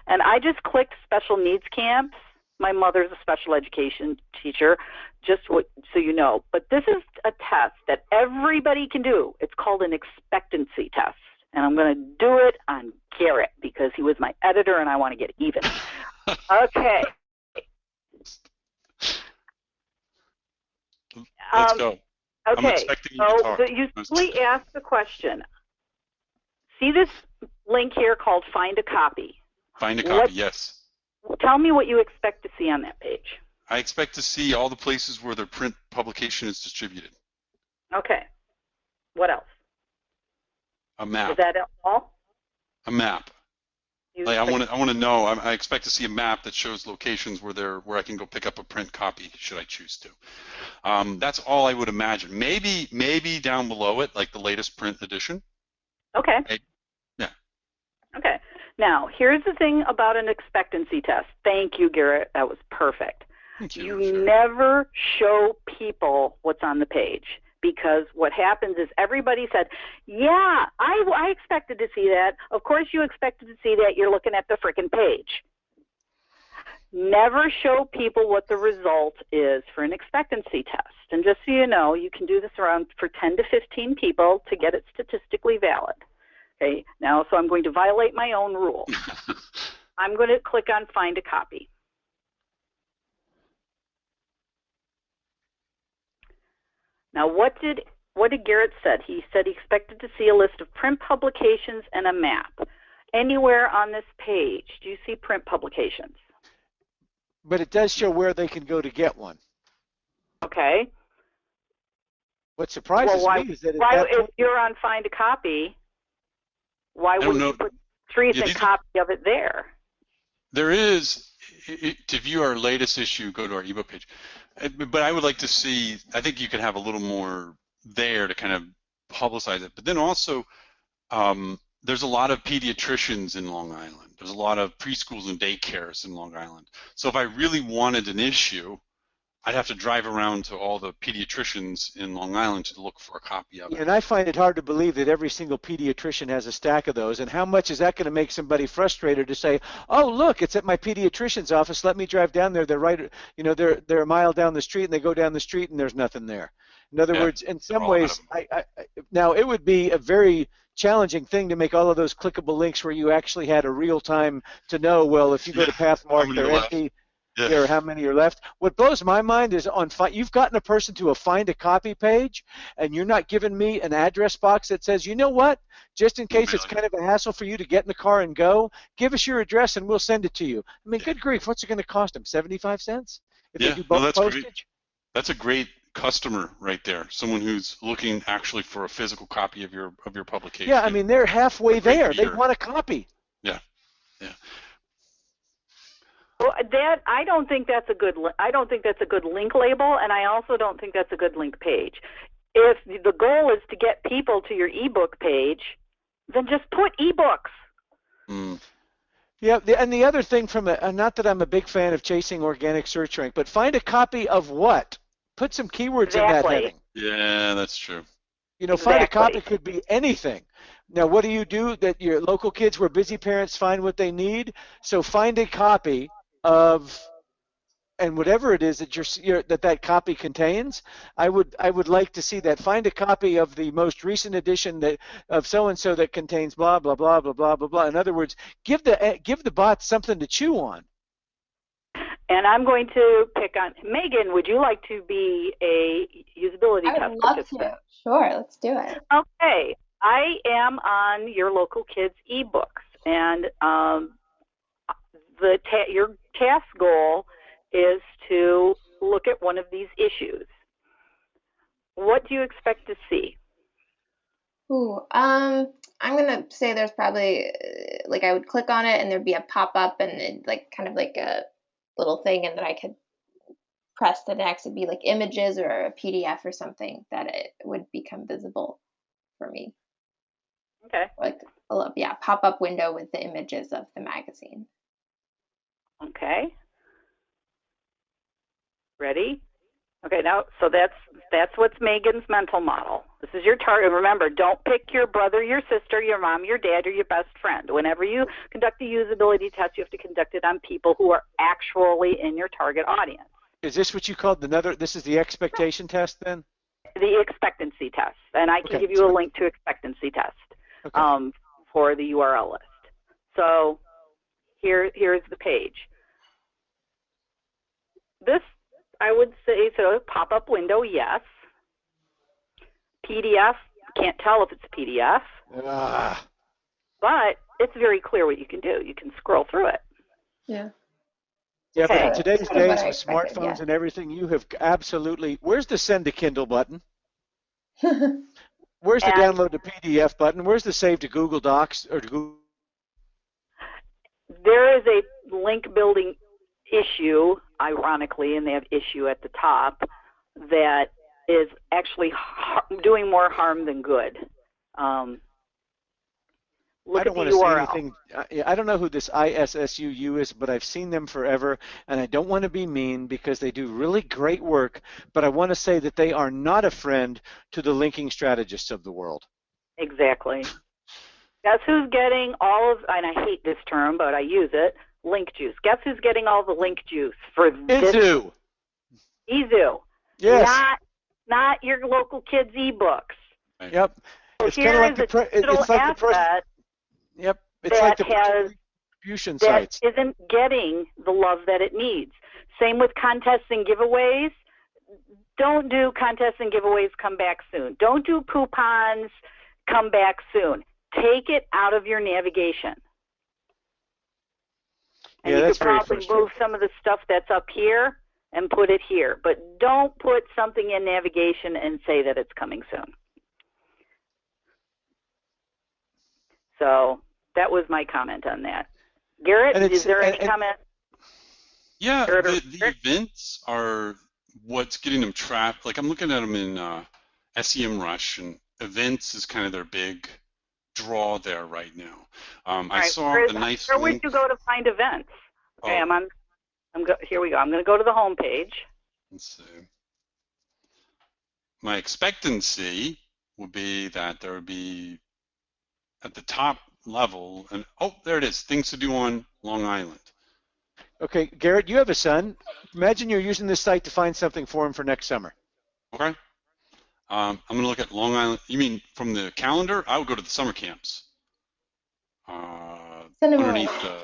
And I just clicked special needs camps. My mother's a special education teacher, just so you know. But this is a test that everybody can do. It's called an expectancy test. And I'm going to do it on Garrett because he was my editor and I want to get even. Okay. Let's go. Okay, I'm expecting you to talk. You simply ask the question. See this link here called Find a Copy? Find a copy, yes. Tell me what you expect to see on that page. I expect to see all the places where their print publication is distributed. Okay. What else? A map. Is that all? A map. Like I want to know. I expect to see a map that shows locations where I can go pick up a print copy should I choose to. That's all I would imagine. Maybe down below it, like the latest print edition. Okay. Yeah. Okay. Now here's the thing about an expectancy test. Thank you, Garrett. That was perfect. Thank You never show people what's on the page. Because what happens is everybody said, yeah, I expected to see that. Of course you expected to see that. You're looking at the frickin' page. Never show people what the result is for an expectancy test. And just so you know, you can do this around for 10 to 15 people to get it statistically valid. Okay, now, so I'm going to violate my own rule. I'm going to click on Find a Copy. Now, what did Garrett said? He said he expected to see a list of print publications and a map. Anywhere on this page, do you see print publications? But it does show where they can go to get one. Okay. What surprises Well, me is that at why that if point, you're on Find a Copy, why I don't wouldn't know. you put recent These are, copy of it there? there is, to view our latest issue, go to our ebook page. But I would like to see, I think you could have a little more there to kind of publicize it. But then also, there's a lot of pediatricians in Long Island. There's a lot of preschools and daycares in Long Island. So if I really wanted an issue, I'd have to drive around to all the pediatricians in Long Island to look for a copy of it. and I find it hard to believe that every single pediatrician has a stack of those. And how much is that going to make somebody frustrated to say, "Oh, look, it's at my pediatrician's office. Let me drive down there. They're right, they're a mile down the street, and they go down the street, and there's nothing there." In other words, in some ways, now it would be a very challenging thing to make all of those clickable links where you actually had a real time to know, well, if you go to Pathmark, they're empty. Yeah. Or how many are left. What blows my mind is you've gotten a person to a Find a Copy page, and you're not giving me an address box that says, you know what, just in case it's kind of a hassle for you to get in the car and go, give us your address and we'll send it to you. I mean, good grief, what's it going to cost them? 75 cents if they do both postage? Great. That's a great customer right there. Someone who's looking actually for a physical copy of your publication. Yeah, I mean, they're halfway there. They want a copy. Yeah, yeah. Well, I don't think that's a good. I don't think that's a good link label, and I also don't think that's a good link page. If the goal is to get people to your ebook page, then just put ebooks. Mm. Yeah, and the other thing not that I'm a big fan of chasing organic search rank, but find a copy of what? Put some keywords in that heading. Yeah, that's true. Find a copy could be anything. Now, what do you do that your local kids where busy parents find what they need? So find a copy of, and whatever it is that that copy contains, I would like to see that. Find a copy of the most recent edition of so and so that contains blah blah blah blah blah blah blah. In other words, give the bot something to chew on. And I'm going to pick on Megan. Would you like to be a usability test I would love to. Sure, let's do it. Okay, I am on your local kids ebooks, and your task goal is to look at one of these issues. What do you expect to see? Ooh, I'm gonna say there's probably I would click on it and there'd be a pop-up and it, kind of like a little thing, and then I could press the next. It'd be like images or a PDF or something that it would become visible for me. Okay. Like a pop-up window with the images of the magazine. Okay. Ready? Okay, now, so that's what's Megan's mental model. This is your target. Remember, don't pick your brother, your sister, your mom, your dad, or your best friend. Whenever you conduct a usability test, you have to conduct it on people who are actually in your target audience. Is this what you called this is the expectation test then? The expectancy test. And I can give you a link to expectancy test for the URL list. So here's the page. This, I would say, so pop-up window, yes. PDF, can't tell if it's a PDF. But it's very clear what you can do. You can scroll through it. Yeah. Yeah, but in today's days with smartphones and everything, you have absolutely. Where's the send to Kindle button? Where's the download to PDF button? Where's the save to Google Docs or to Google? There is a link building issue, ironically, and they have issue at the top, that is actually doing more harm than good. Look I don't want to say anything. I don't know who this ISSUU is, but I've seen them forever, and I don't want to be mean because they do really great work, but I want to say that they are not a friend to the linking strategists of the world. Exactly. Guess who's getting all of, and I hate this term, but I use it, link juice. Guess who's getting all the link juice for this? Izu. Yes. Not your local kids' ebooks. Yep. So it's kind of like it's like the Yep, it's like the distribution sites. That isn't getting the love that it needs. Same with contests and giveaways. Don't do contests and giveaways, come back soon. Don't do coupons, come back soon. Take it out of your navigation. And you could probably move some of the stuff that's up here and put it here. But don't put something in navigation and say that it's coming soon. So that was my comment on that. Garrett, is there any comment? Yeah, the events are what's getting them trapped. Like I'm looking at them in SEMrush, and events is kind of their big draw there right now. I saw the nice link. Where would you go to find events? Okay, here we go. I'm going to go to the home page. Let's see. My expectancy would be that there would be at the top level, and oh, there it is, things to do on Long Island. Okay, Garrett, you have a son. Imagine you're using this site to find something for him for next summer. Okay. I'm going to look at Long Island. You mean from the calendar? I would go to the summer camps. Underneath the.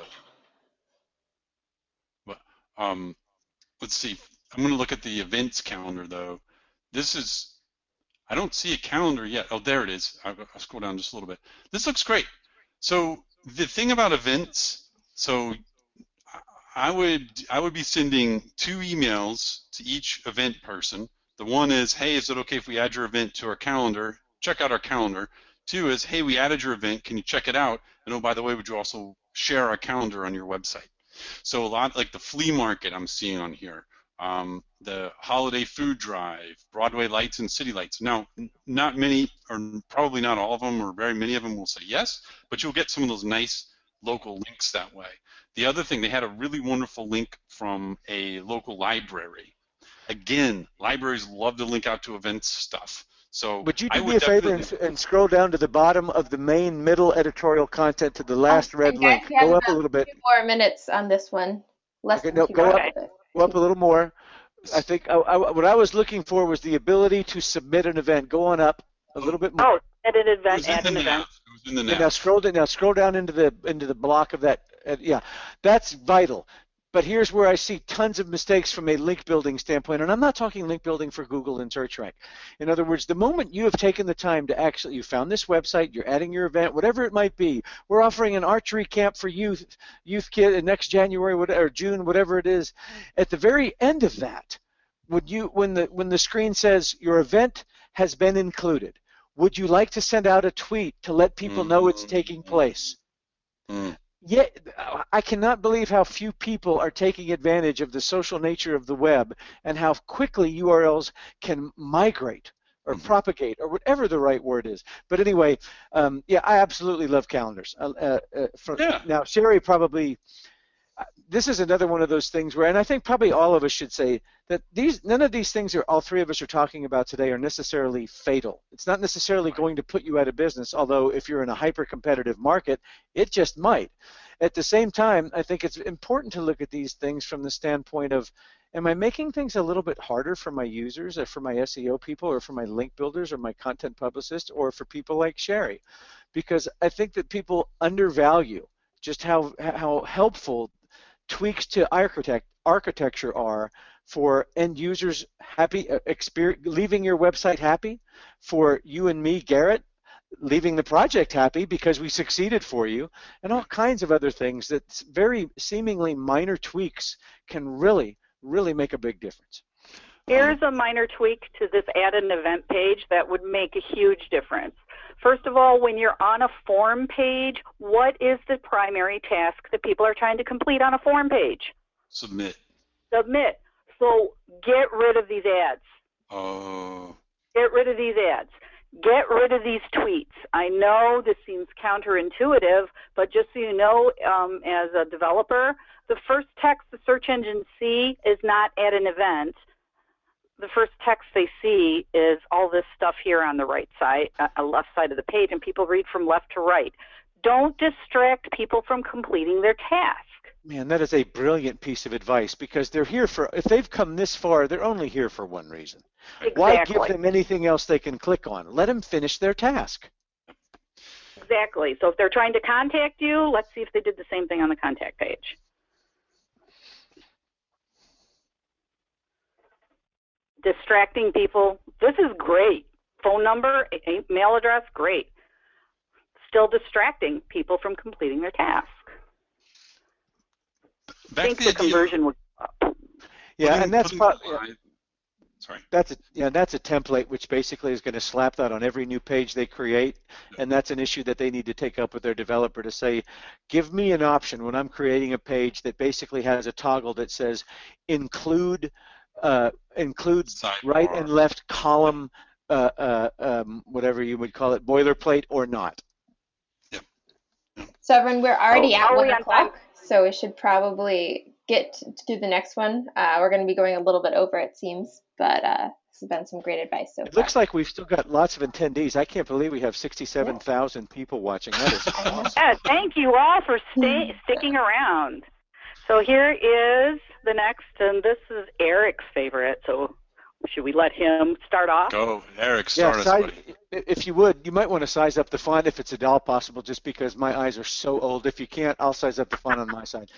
Let's see. I'm going to look at the events calendar though. This is. I don't see a calendar yet. Oh, there it is. I'll scroll down just a little bit. This looks great. So the thing about events. So I would be sending 2 emails to each event person. The one is, hey, is it okay if we add your event to our calendar? Check out our calendar. 2 is, hey, we added your event. Can you check it out? And oh, by the way, would you also share our calendar on your website? So a lot like the flea market I'm seeing on here, the holiday food drive, Broadway lights and city lights. Now, not many, or probably not all of them, or very many of them will say yes, but you'll get some of those nice local links that way. The other thing, they had a really wonderful link from a local library. Again, libraries love to link out to events stuff. So would you do me a favor and scroll down to the bottom of the main middle editorial content to the last red link. Go up a little bit. 2 more minutes on this one. Go up a little more. I think what I was looking for was the ability to submit an event. Go on up a little bit more. Oh, add an event. Add an event. It was in the nav. Now scroll down into the block of that. Yeah, that's vital. But here's where I see tons of mistakes from a link building standpoint, and I'm not talking link building for Google and search rank. In other words, the moment you have taken the time to actually, you found this website, you're adding your event, whatever it might be. We're offering an archery camp for youth kid next January or June, whatever it is. At the very end of that, would you, when the screen says your event has been included, would you like to send out a tweet to let people know it's taking place? Yeah, I cannot believe how few people are taking advantage of the social nature of the web and how quickly URLs can migrate or propagate or whatever the right word is. But anyway, yeah, I absolutely love calendars. Now, Shari probably, this is another one of those things where, and I think probably all of us should say that none of these things all 3 of us are talking about today are necessarily fatal. It's not necessarily going to put you out of business, although if you're in a hyper-competitive market, it just might. At the same time, I think it's important to look at these things from the standpoint of, am I making things a little bit harder for my users or for my SEO people or for my link builders or my content publicists or for people like Shari? Because I think that people undervalue just how helpful tweaks to architecture are for end users leaving your website happy, for you and me, Garrett, leaving the project happy because we succeeded for you, and all kinds of other things that very seemingly minor tweaks can really, really make a big difference. Here's a minor tweak to this add an event page that would make a huge difference. First of all, when you're on a form page, what is the primary task that people are trying to complete on a form page? Submit. Submit. So get rid of these ads. Oh. Get rid of these ads. Get rid of these tweets. I know this seems counterintuitive, but just so you know, as a developer, the first text the search engines see is not add an event. The first text they see is all this stuff here on the right side, left side of the page, and people read from left to right. Don't distract people from completing their task. Man, that is a brilliant piece of advice, because they're here for, if they've come this far, they're only here for one reason. Exactly. Why give them anything else they can click on? Let them finish their task. Exactly. So if they're trying to contact you, let's see if they did the same thing on the contact page. Distracting people, this is great. Phone number, email address, great. Still distracting people from completing their task. I think the conversion would go up. Yeah, and that's Sorry. that's a template which basically is going to slap that on every new page they create, and that's an issue that they need to take up with their developer to say, give me an option when I'm creating a page that basically has a toggle that says include right and left column, whatever you would call it, boilerplate or not. Yep. So everyone, we're already at are we 1 on o'clock, time? so we should probably get to the next one. We're going to be going a little bit over, it seems, but this has been some great advice so It far. looks like we've still got lots of attendees. I can't believe we have 67,000 people watching. That is awesome. Yeah, thank you all for sticking around. So here is the next, and this is Eric's favorite. So should we let him start off? Go, Eric, start us, buddy. If you would, you might want to size up the font if it's at all possible, just because my eyes are so old. If you can't, I'll size up the font on my side.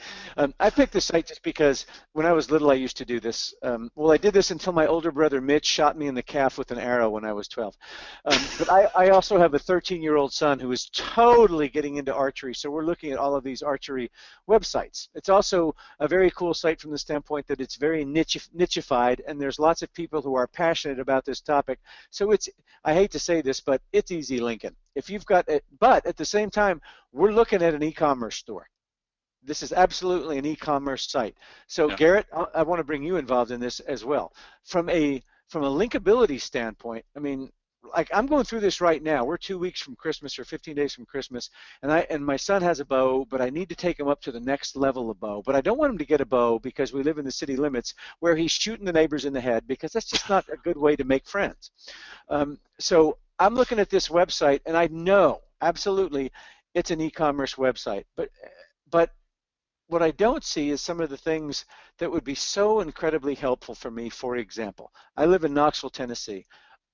I picked this site just because when I was little, I used to do this. Well, I did this until my older brother Mitch shot me in the calf with an arrow when I was 12. But I also have a 13-year-old son who is totally getting into archery, so we're looking at all of these archery websites. It's also a very cool site from the standpoint that it's very nichified, and there's lots of people who are passionate about this topic. So it's, I hate to say this, but it's easy linking. If you've got it, but at the same time, we're looking at an e-commerce store. This is absolutely an e-commerce site. So yeah. Garrett, I want to bring you involved in this as well. From a linkability standpoint, I mean, like I'm going through this right now. We're 2 weeks from Christmas or 15 days from Christmas, and my son has a bow, but I need to take him up to the next level of bow. But I don't want him to get a bow because we live in the city limits where he's shooting the neighbors in the head, because that's just not a good way to make friends. So I'm looking at this website, and I know absolutely it's an e-commerce website, but what I don't see is some of the things that would be so incredibly helpful for me. For example, I live in Knoxville, Tennessee.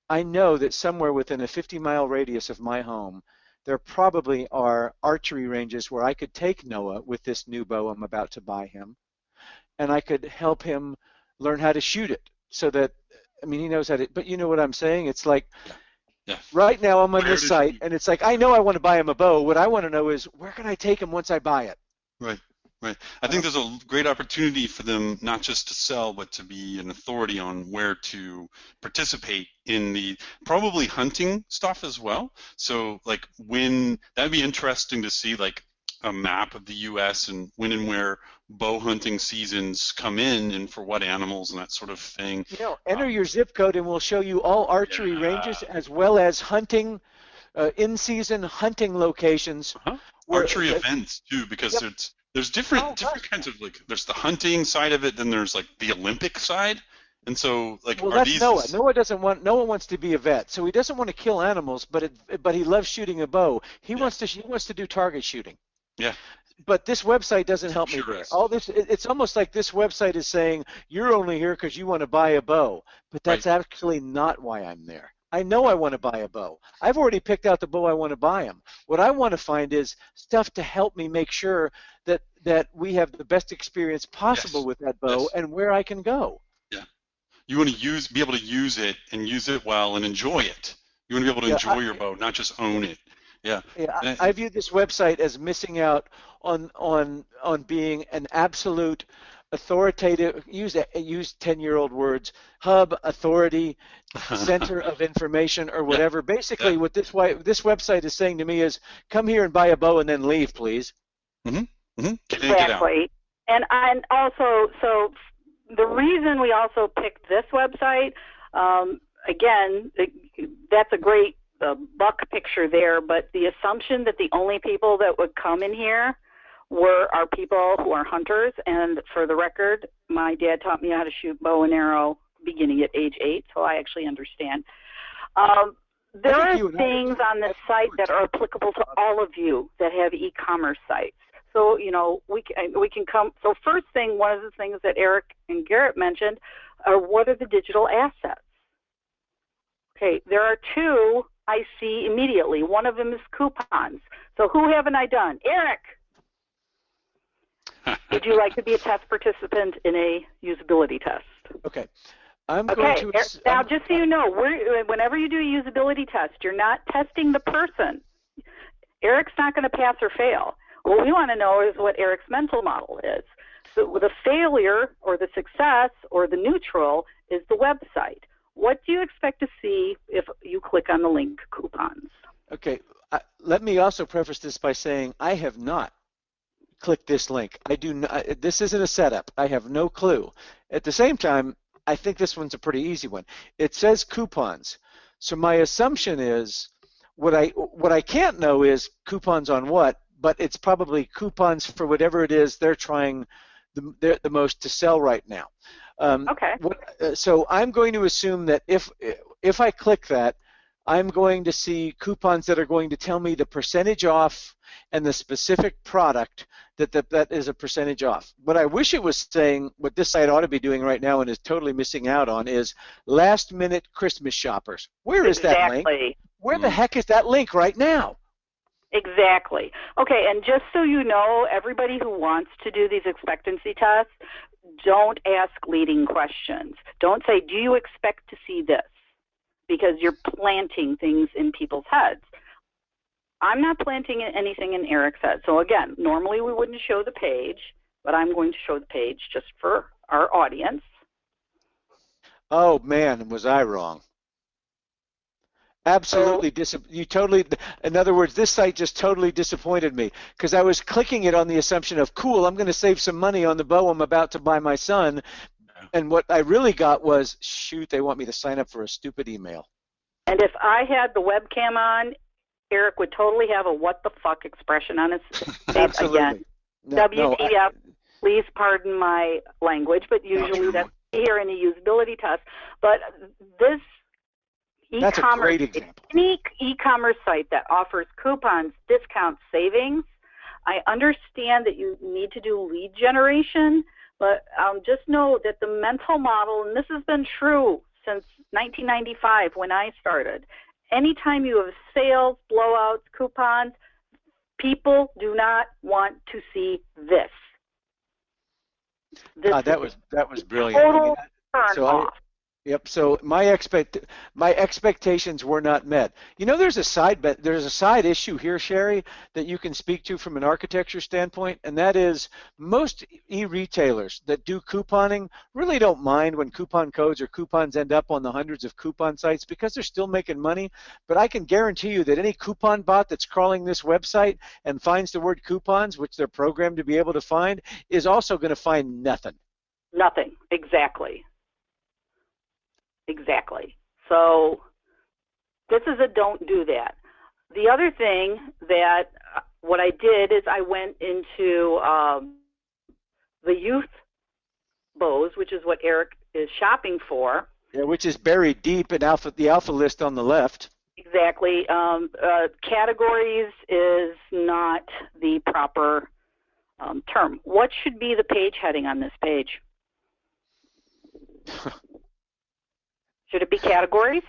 I know that somewhere within a 50-mile radius of my home, there probably are archery ranges where I could take Noah with this new bow I'm about to buy him, and I could help him learn how to shoot it so that, I mean, he knows how to, but you know what I'm saying? It's like, yeah. Right now I'm on this site, and it's like, I know I want to buy him a bow. What I want to know is, where can I take him once I buy it? Right. Right. I think there's a great opportunity for them not just to sell, but to be an authority on where to participate in the probably hunting stuff as well. So like that'd be interesting to see, like a map of the U.S. and when and where bow hunting seasons come in and for what animals and that sort of thing. You know, enter your zip code and we'll show you all archery ranges as well as hunting, in-season hunting locations. Archery events too, because there's different kinds of, like, there's the hunting side of it, then there's like the Olympic side, and so like, well, that's Noah. Noah wants to be a vet, so he doesn't want to kill animals, but he loves shooting a bow. He wants to do target shooting. Yeah. But this website doesn't help me there. All this, it's almost like this website is saying you're only here because you want to buy a bow, but that's actually not why I'm there. I know I want to buy a bow. I've already picked out the bow I want to buy him. What I want to find is stuff to help me make sure that we have the best experience possible with that bow and where I can go. Yeah. You want to be able to use it and use it well and enjoy it. You want to be able to enjoy your bow, not just own it. Yeah. Yeah. I view this website as missing out on being an absolute authoritative, use 10-year-old words, hub, authority, center of information, or whatever. Basically, what this website is saying to me is, come here and buy a bow and then leave, please. Mm-hmm. Mm-hmm. Exactly. And also, so the reason we also picked this website, again, that's a great buck picture there, but the assumption that the only people that would come in here are people who are hunters, and for the record, my dad taught me how to shoot bow and arrow beginning at age 8, so I actually understand. There are things on this site that are applicable to all of you that have e-commerce sites. So, you know, we can come. So first thing, one of the things that Eric and Garrett mentioned are, what are the digital assets? Okay, there are two I see immediately. One of them is coupons. So who haven't I done? Eric! Would you like to be a test participant in a usability test? Okay. Now, just so you know, whenever you do a usability test, you're not testing the person. Eric's not going to pass or fail. What we want to know is what Eric's mental model is. So the failure or the success or the neutral is the website. What do you expect to see if you click on the link coupons? Okay, let me also preface this by saying I have not clicked this link. I do not, this isn't a setup. I have no clue. At the same time, I think this one's a pretty easy one. It says coupons. So my assumption is what I can't know is coupons on what, but it's probably coupons for whatever it is they're trying the most to sell right now. Okay. So I'm going to assume that if I click that, I'm going to see coupons that are going to tell me the percentage off and the specific product that is a percentage off. What I wish it was saying, what this site ought to be doing right now and is totally missing out on, is last minute Christmas shoppers. Where is that link? Where the heck is that link right now? Exactly. Okay, and just so you know, everybody who wants to do these expectancy tests, don't ask leading questions. Don't say, do you expect to see this? Because you're planting things in people's heads. I'm not planting anything in Eric's head. So again, normally we wouldn't show the page, but I'm going to show the page just for our audience. Oh man, was I wrong. Absolutely, in other words, this site just totally disappointed me because I was clicking it on the assumption of, cool, I'm going to save some money on the bow I'm about to buy my son. And what I really got was, shoot, they want me to sign up for a stupid email. And if I had the webcam on, Eric would totally have a what the fuck expression on his face. Absolutely. Again. WTF, please pardon my language, but usually that's here in a usability test. But this e-commerce, unique e-commerce site that offers coupons, discounts, savings, I understand that you need to do lead generation, but just know that the mental model, and this has been true since 1995 when I started, anytime you have sales, blowouts, coupons, people do not want to see this. That was brilliant. Total turn off. Yep. So my expectations were not met. You know, there's a side issue here, Shari, that you can speak to from an architecture standpoint, and that is most e-retailers that do couponing really don't mind when coupon codes or coupons end up on the hundreds of coupon sites because they're still making money. But I can guarantee you that any coupon bot that's crawling this website and finds the word coupons, which they're programmed to be able to find, is also going to find nothing. Nothing. Exactly. Exactly. So this is a don't do that. The other thing that what I did is I went into the youth bows, which is what Eric is shopping for. Yeah, which is buried deep in the alpha list on the left. Exactly. Categories is not the proper term. What should be the page heading on this page? Should it be categories?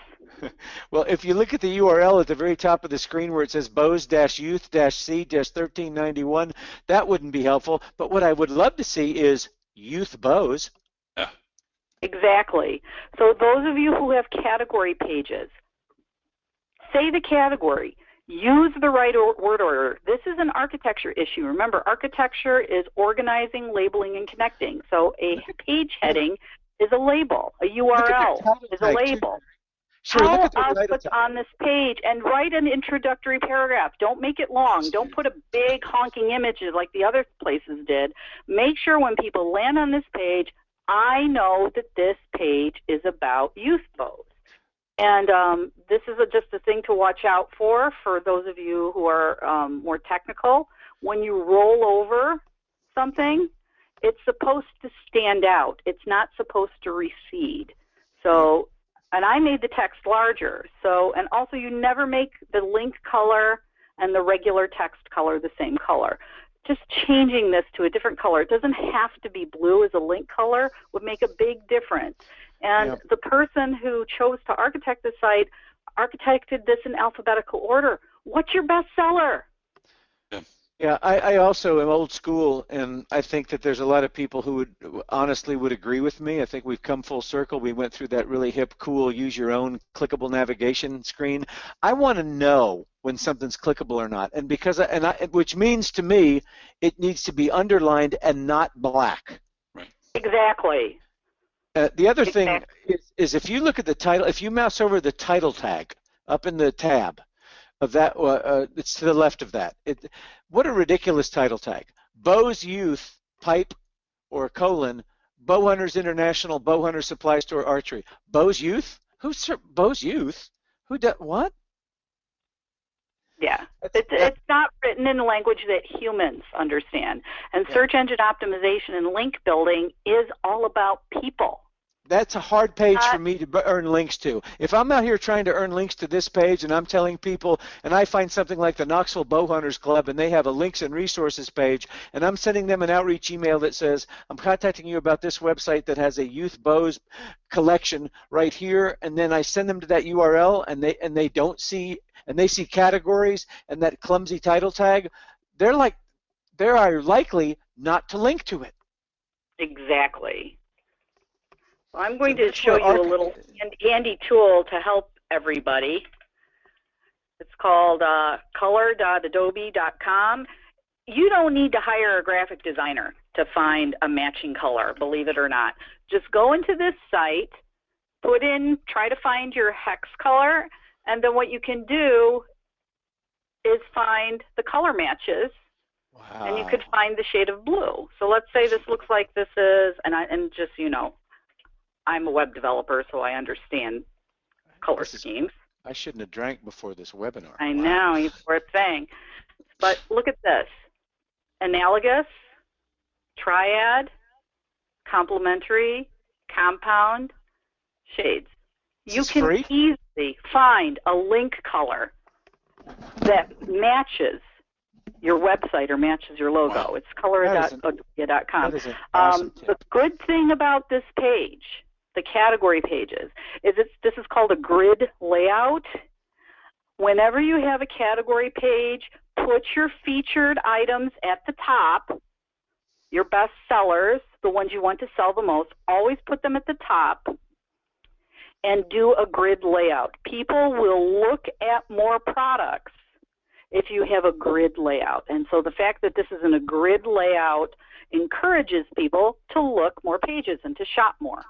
Well, if you look at the URL at the very top of the screen where it says bows-youth-c-1391, that wouldn't be helpful. But what I would love to see is youth bows. Yeah. Exactly. So those of you who have category pages, say the category. Use the right word order. This is an architecture issue. Remember, architecture is organizing, labeling, and connecting. So a page heading is a label. A URL is a label. Sure, Tell us what's on this page and write an introductory paragraph. Don't make it long. Don't put a big honking image like the other places did. Make sure when people land on this page, I know that this page is about youth bows. And this is just a thing to watch out for those of you who are more technical. When you roll over something, it's supposed to stand out. It's not supposed to recede. So, and I made the text larger. So, and also you never make the link color and the regular text color the same color. Just changing this to a different color. It doesn't have to be blue as a link color would make a big difference. And the person who chose to architect the site architected this in alphabetical order. What's your best seller? Yeah, I also am old school, and I think that there's a lot of people who would honestly would agree with me. I think we've come full circle. We went through that really hip, cool, use your own clickable navigation screen. I want to know when something's clickable or not, and which means to me it needs to be underlined and not black. Right. Exactly. The other thing is if you look at the title, if you mouse over the title tag up in the tab of that, it's to the left of that. What a ridiculous title tag. Bo's Youth, pipe, or colon, Bowhunters International, Bowhunter Supply Store, Archery. Bo's Youth? Who's Bo's Youth? Who does what? Yeah, it's not written in a language that humans understand. And search engine optimization and link building is all about people. That's a hard page for me to earn links to. If I'm out here trying to earn links to this page and I'm telling people, and I find something like the Knoxville Bowhunters Club and they have a links and resources page, and I'm sending them an outreach email that says, I'm contacting you about this website that has a youth bows collection right here, and then I send them to that URL and they don't see, and they see categories and that clumsy title tag, they are likely not to link to it. Exactly. Well, I'm going to show you a little handy tool to help everybody. It's called color.adobe.com. You don't need to hire a graphic designer to find a matching color, believe it or not. Just go into this site, try to find your hex color, and then what you can do is find the color matches. Wow. And you could find the shade of blue. So let's say this looks like this is, and just so you know, I'm a web developer, so I understand color schemes. I shouldn't have drank before this webinar. I know, you poor thing. But look at this. Analogous, triad, complementary, compound, shades. You can easily find a link color that matches your website or matches your logo. Wow. It's color.adobe.com. Awesome the good thing about this page, the category pages, is this is called a grid layout. Whenever you have a category page, put your featured items at the top, your best sellers, the ones you want to sell the most, always put them at the top, and do a grid layout. People will look at more products if you have a grid layout. And so the fact that this is in a grid layout encourages people to look more pages and to shop more.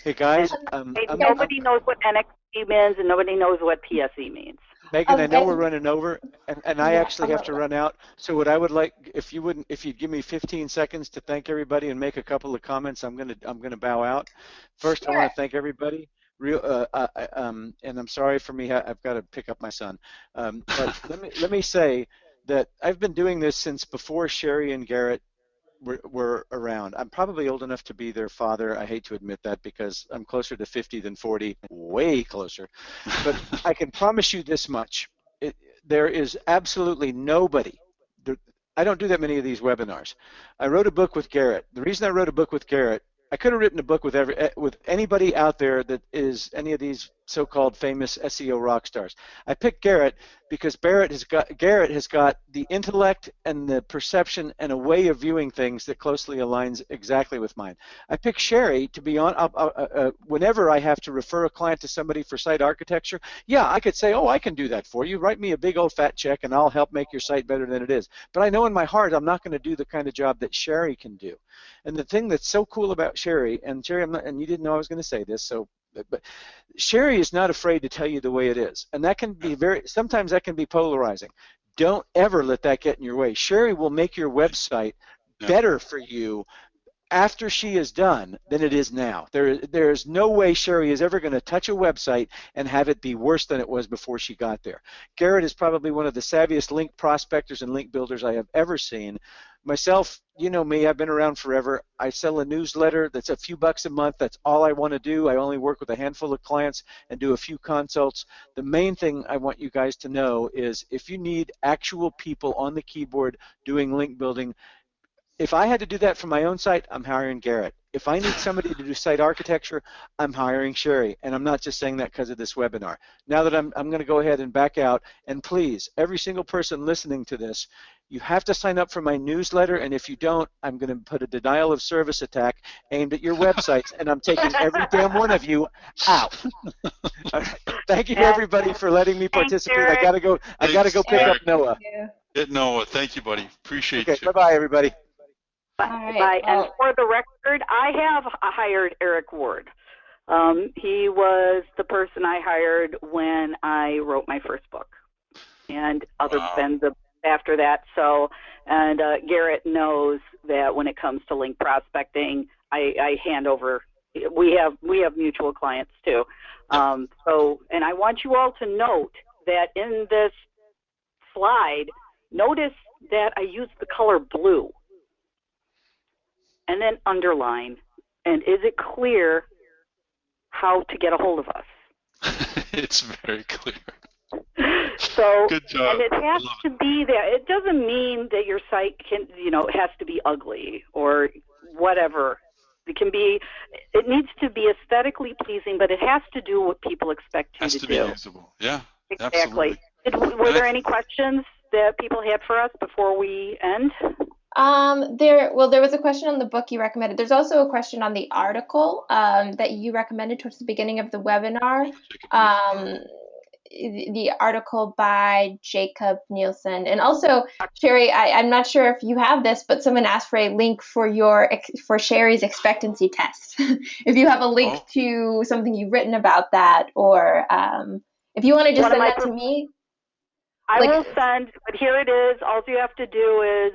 Hey guys, nobody knows what NXT means and nobody knows what PSE means. Megan, I know we're running over, and I actually have to run out. So what I would like, if you'd give me 15 seconds to thank everybody and make a couple of comments, I'm gonna bow out. First, I want to thank everybody. And I'm sorry for me, I've got to pick up my son. But let me say that I've been doing this since before Shari and Garrett were around. I'm probably old enough to be their father. I hate to admit that because I'm closer to 50 than 40, way closer. But I can promise you this much. There is absolutely nobody. I don't do that many of these webinars. I wrote a book with Garrett. The reason I wrote a book with Garrett, I could have written a book with anybody out there that is any of these so-called famous SEO rock stars. I picked Garrett because Garrett has got the intellect and the perception and a way of viewing things that closely aligns exactly with mine. I picked Shari to be on whenever I have to refer a client to somebody for site architecture. Yeah, I could say, oh, I can do that for you. Write me a big old fat check and I'll help make your site better than it is. But I know in my heart I'm not going to do the kind of job that Shari can do. And the thing that's so cool about Shari, and Shari, and you didn't know I was going to say this, so. But Shari is not afraid to tell you the way it is, and that can be sometimes that can be polarizing. Don't ever let that get in your way. Shari will make your website better for you after she is done than it is now. There is no way Shari is ever going to touch a website and have it be worse than it was before she got there. Garrett is probably one of the savviest link prospectors and link builders I have ever seen. Myself, you know me, I've been around forever. I sell a newsletter that's a few bucks a month. That's all I want to do. I only work with a handful of clients and do a few consults. The main thing I want you guys to know is if you need actual people on the keyboard doing link building, if I had to do that for my own site, I'm hiring Garrett. If I need somebody to do site architecture, I'm hiring Shari, and I'm not just saying that because of this webinar. Now that I'm going to go ahead and back out, and please, every single person listening to this, you have to sign up for my newsletter, and if you don't, I'm going to put a denial of service attack aimed at your websites, and I'm taking every damn one of you out. All right. Thank you, everybody, for letting me participate. I gotta go pick up Noah. Noah, thank you, buddy. Appreciate you. Bye-bye, everybody. Bye. Right, And for the record, I have hired Eric Ward. He was the person I hired when I wrote my first book, and after that. So, and Garrett knows that when it comes to link prospecting, I hand over. We have mutual clients too. So, and I want you all to note that in this slide, notice that I used the color blue. And then underline, and is it clear how to get a hold of us? It's very clear. So, good job. And it has to be there. It doesn't mean that your site can, has to be ugly or whatever. It needs to be aesthetically pleasing, but it has to do what people expect you to do. Has to be usable. Yeah, exactly. Absolutely. Were there any questions that people had for us before we end? There was a question on the book you recommended. There's also a question on the article that you recommended towards the beginning of the webinar. The article by Jacob Nielsen. And also, Shari, I'm not sure if you have this, but someone asked for a link for Shari's expectancy test. If you have a link to something you've written about that, or if you want to just send that to me. I will send, but here it is. All you have to do is,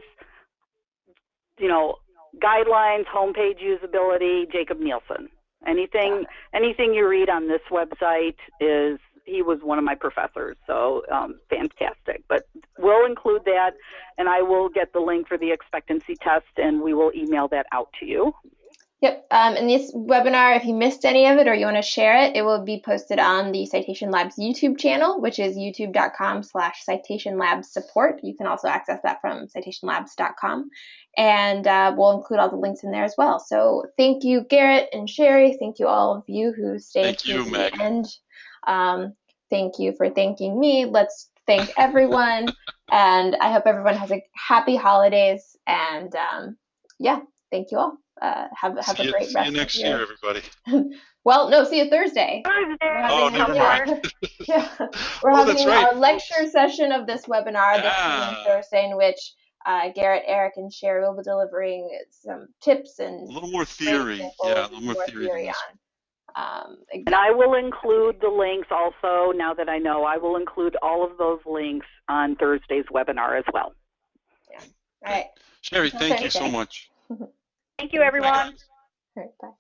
guidelines, homepage usability, Jacob Nielsen. Anything you read on this website he was one of my professors, so fantastic. But we'll include that, and I will get the link for the expectancy test, and we will email that out to you. Yep. In this webinar, if you missed any of it or you want to share it, it will be posted on the Citation Labs YouTube channel, which is youtube.com/citationlabsupport. You can also access that from citationlabs.com. And we'll include all the links in there as well. So thank you, Garrett and Shari. Thank you, all of you who stayed to the end. Thank you for thanking me. Let's thank everyone. And I hope everyone has a happy holidays. And thank you all. Have a great rest of See you next year, everybody. Well, no, see you Thursday. Never mind. We're having our lecture session of this webinar this coming Thursday, in which Garrett, Eric, and Shari will be delivering some tips and a little more theory. Yeah, a little more theory on. And I will include the links also. Now that I know, I will include all of those links on Thursday's webinar as well. Yeah. All right. Shari, thank you so much. Thank you, everyone. All right, bye.